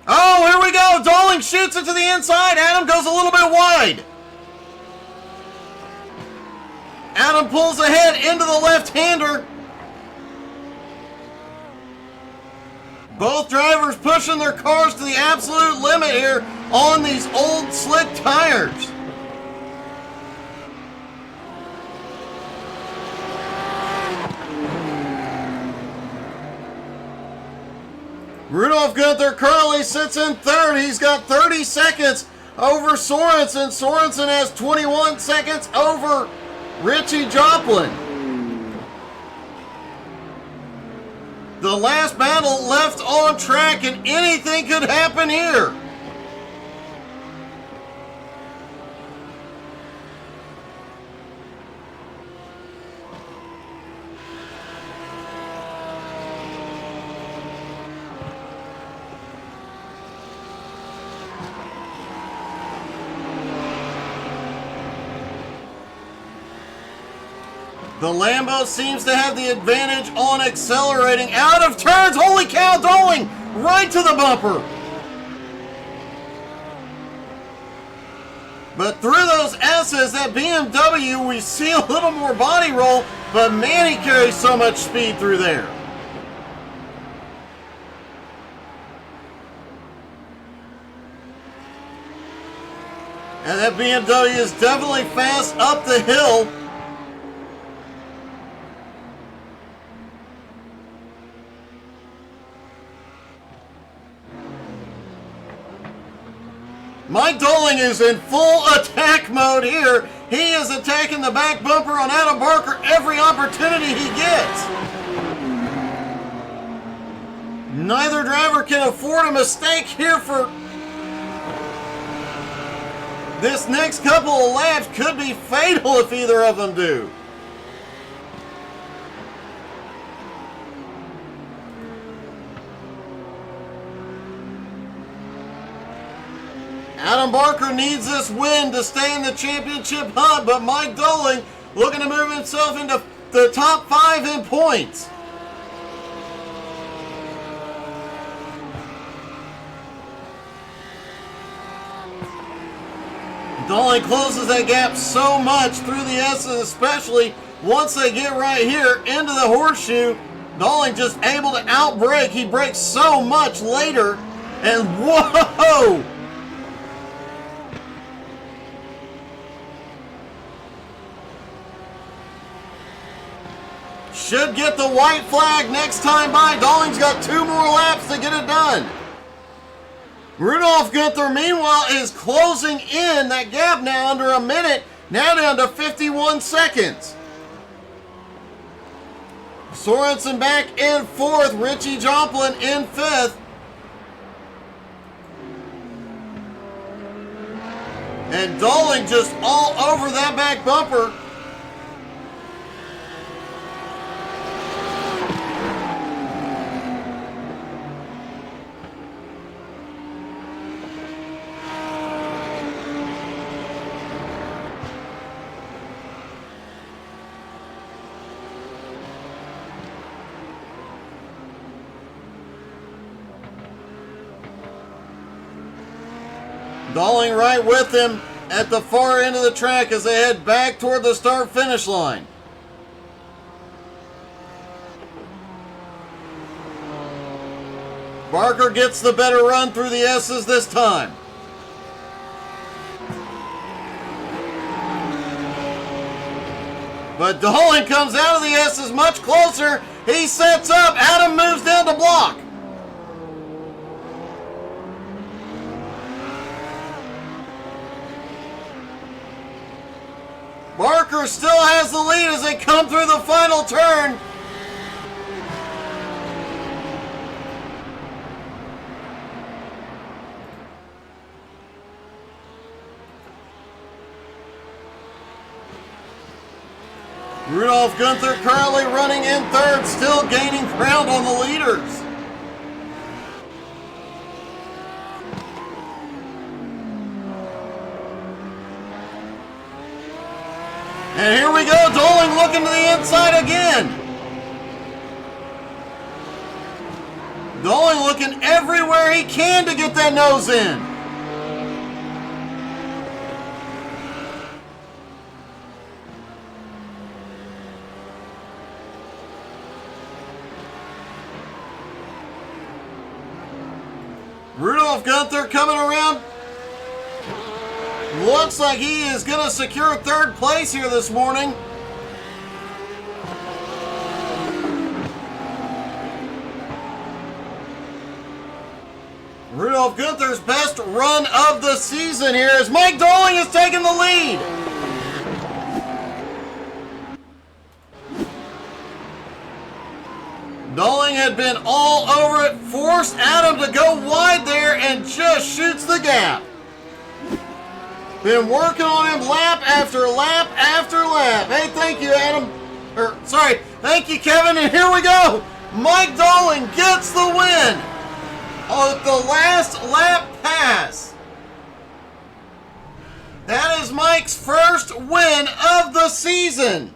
Oh, here we go. Dolling shoots it to the inside. Adam goes a little bit wide. Adam pulls ahead into the left-hander. Both drivers pushing their cars to the absolute limit here on these old slick tires. Rudolph Gunther currently sits in third. He's got 30 seconds over Sorensen. Sorensen has 21 seconds over Richie Joplin. The last battle left on track, and anything could happen here. The Lambo seems to have the advantage on accelerating. Out of turns, holy cow, Doling right to the bumper. But through those S's, that BMW, we see a little more body roll, but man, he carries so much speed through there. And that BMW is definitely fast up the hill. Mike Doling is in full attack mode here. He is attacking the back bumper on Adam Barker every opportunity he gets. Neither driver can afford a mistake here for this next couple of laps. Could be fatal if either of them do. Adam Barker needs this win to stay in the championship hunt, but Mike Doling looking to move himself into the top 5 in points. Doling closes that gap so much through the S's, especially once they get right here into the horseshoe. Doling just able to outbrake. He brakes so much later, and whoa! Should get the white flag next time by. Doling's got 2 more laps to get it done. Rudolph Gunther, meanwhile, is closing in that gap now under a minute. Now down to 51 seconds. Sorensen back in 4th. Richie Joplin in 5th. And Doling just all over that back bumper. Doling right with him at the far end of the track as they head back toward the start-finish line. Barker gets the better run through the S's this time. But Doling comes out of the S's much closer. He sets up. Adam moves down to block. Barker still has the lead as they come through the final turn. Rudolph Gunther currently running in 3rd, still gaining ground on the leaders. And here we go, Doling looking to the inside again. Doling looking everywhere he can to get that nose in. Rudolph Gunther coming around. Looks like he is going to secure 3rd place here this morning. Rudolph Gunther's best run of the season here as Mike Dolling is taking the lead. Dolling had been all over it, forced Adam to go wide there and just shoots the gap. Been working on him lap after lap after lap. Hey, thank you, Adam. Thank you, Kevin, and here we go. Mike Dolling gets the win on the last lap pass. That is Mike's first win of the season.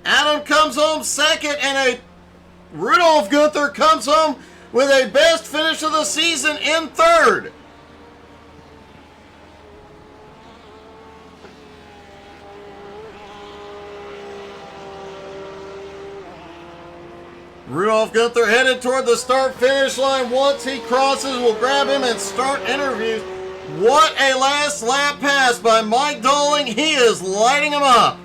Adam comes home second, and Rudolph Gunther comes home with a best finish of the season in third. Rudolph Gunther headed toward the start-finish line. Once he crosses, we'll grab him and start interviews. What a last lap pass by Mike Dolling. He is lighting him up.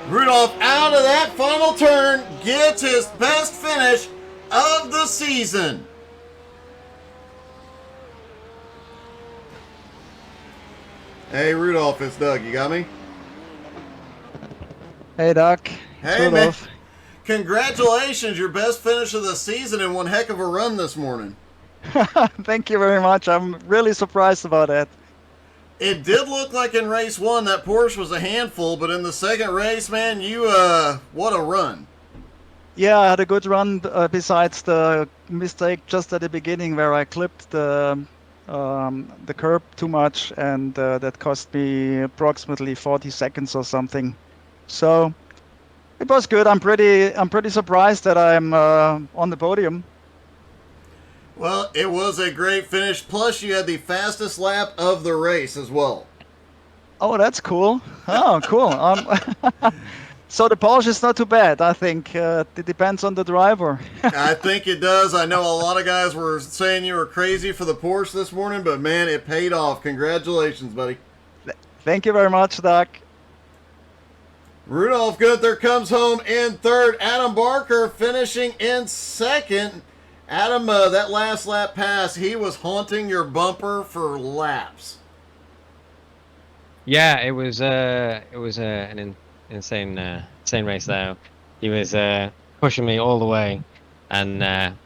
Rudolph out of that final turn gets his best finish of the season. Hey Rudolph, it's Doug. You got me? Hey Doc. Hey man. Congratulations, your best finish of the season and one heck of a run this morning. Thank you very much. I'm really surprised about that. It did look like in race one that Porsche was a handful, but in the second race, man, what a run. Yeah, I had a good run besides the mistake just at the beginning where I clipped the curb too much, and that cost me approximately 40 seconds or something. So it was good. I'm pretty surprised that I'm on the podium. Well, it was a great finish. Plus, you had the fastest lap of the race as well. Oh, that's cool. Oh, cool. So the Porsche is not too bad, I think. It depends on the driver. I think it does. I know a lot of guys were saying you were crazy for the Porsche this morning, but man, it paid off. Congratulations, buddy. Thank you very much, Doc. Rudolph Gunther comes home in third. Adam Barker finishing in second. Adam, that last lap pass, he was haunting your bumper for laps. Yeah, it was an insane race there. He was pushing me all the way, and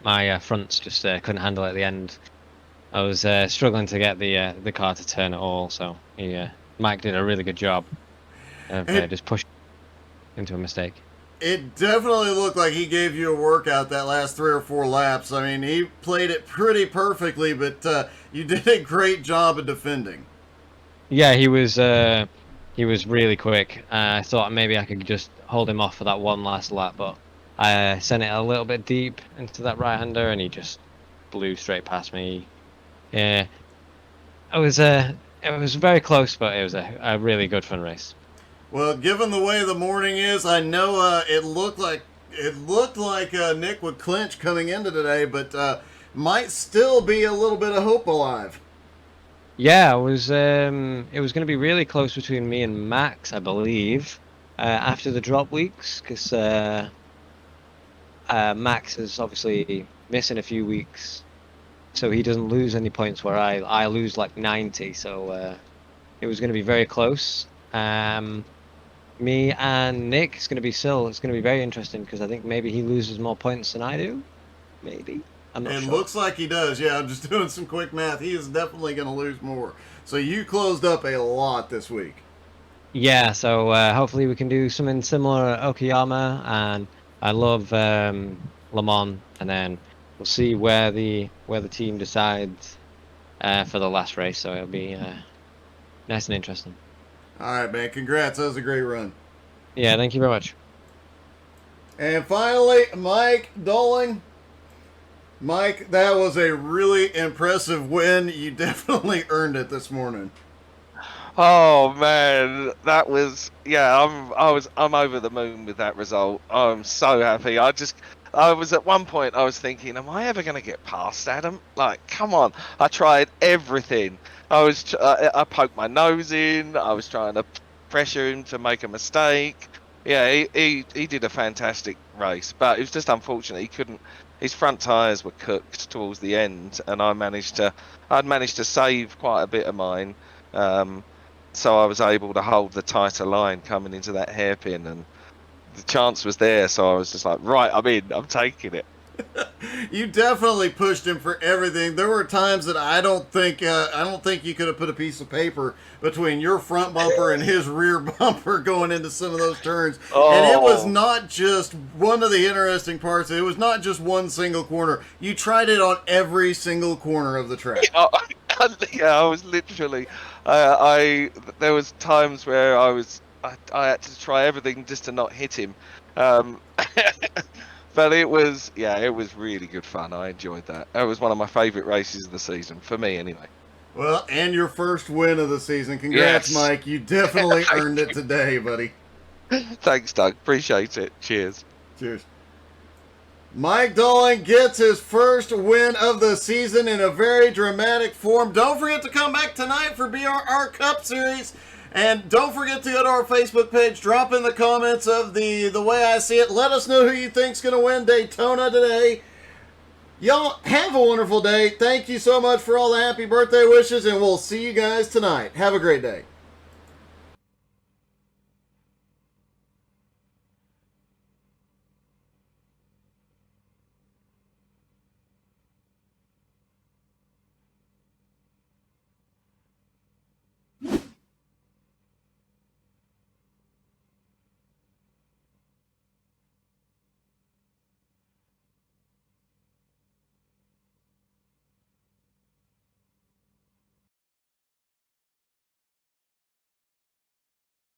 my fronts just couldn't handle it at the end. I was struggling to get the car to turn at all, so Mike did a really good job of just pushing into a mistake. It definitely looked like he gave you a workout that last 3 or 4 laps. I mean, he played it pretty perfectly, but you did a great job of defending. Yeah, he was really quick. I thought maybe I could just hold him off for that one last lap, but I sent it a little bit deep into that right-hander, and he just blew straight past me. Yeah, it was very close, but it was a really good fun race. Well, given the way the morning is, I know it looked like Nick would clinch coming into today, but might still be a little bit of hope alive. Yeah, it was going to be really close between me and Max, I believe, after the drop weeks, because Max is obviously missing a few weeks, so he doesn't lose any points where I lose like 90, so it was going to be very close. Me and Nick, it's going to be very interesting, because I think maybe he loses more points than I do. Maybe. I'm not It sure. looks like he does. Yeah, I'm just doing some quick math. He is definitely going to lose more. So you closed up a lot this week. Yeah, so hopefully we can do something similar at Okayama, and I love Le Mans, and then we'll see where the team decides for the last race, so it'll be nice and interesting. All right, man. Congrats. That was a great run. Yeah, thank you very much. And finally, Mike Dolling. Mike, that was a really impressive win. You definitely earned it this morning. Oh man, that was I'm over the moon with that result. I'm so happy. I was at one point I was thinking, am I ever going to get past Adam? Like, come on! I tried everything. I poked my nose in. I was trying to pressure him to make a mistake. Yeah, he did a fantastic race, but it was just unfortunate he couldn't. His front tyres were cooked towards the end, and I'd managed to save quite a bit of mine, so I was able to hold the tighter line coming into that hairpin, and the chance was there. So I was just like, right, I'm in, I'm taking it. You definitely pushed him for everything. There were times that I don't think you could have put a piece of paper between your front bumper and his rear bumper going into some of those turns. And it was not just one of the interesting parts. It was not just one single corner. You tried it on every single corner of the track. Yeah, I was literally. There was times where I had to try everything just to not hit him. But it was really good fun. I enjoyed that. It was one of my favourite races of the season, for me anyway. Well, and your first win of the season. Congrats, Yes. Mike. You definitely earned it today, buddy. Thanks, Doug. Appreciate it. Cheers. Cheers. Mike Dolling gets his first win of the season in a very dramatic form. Don't forget to come back tonight for BRR Cup Series. And don't forget to go to our Facebook page. Drop in the comments of the way I see it. Let us know who you think's going to win Daytona today. Y'all have a wonderful day. Thank you so much for all the happy birthday wishes, and we'll see you guys tonight. Have a great day.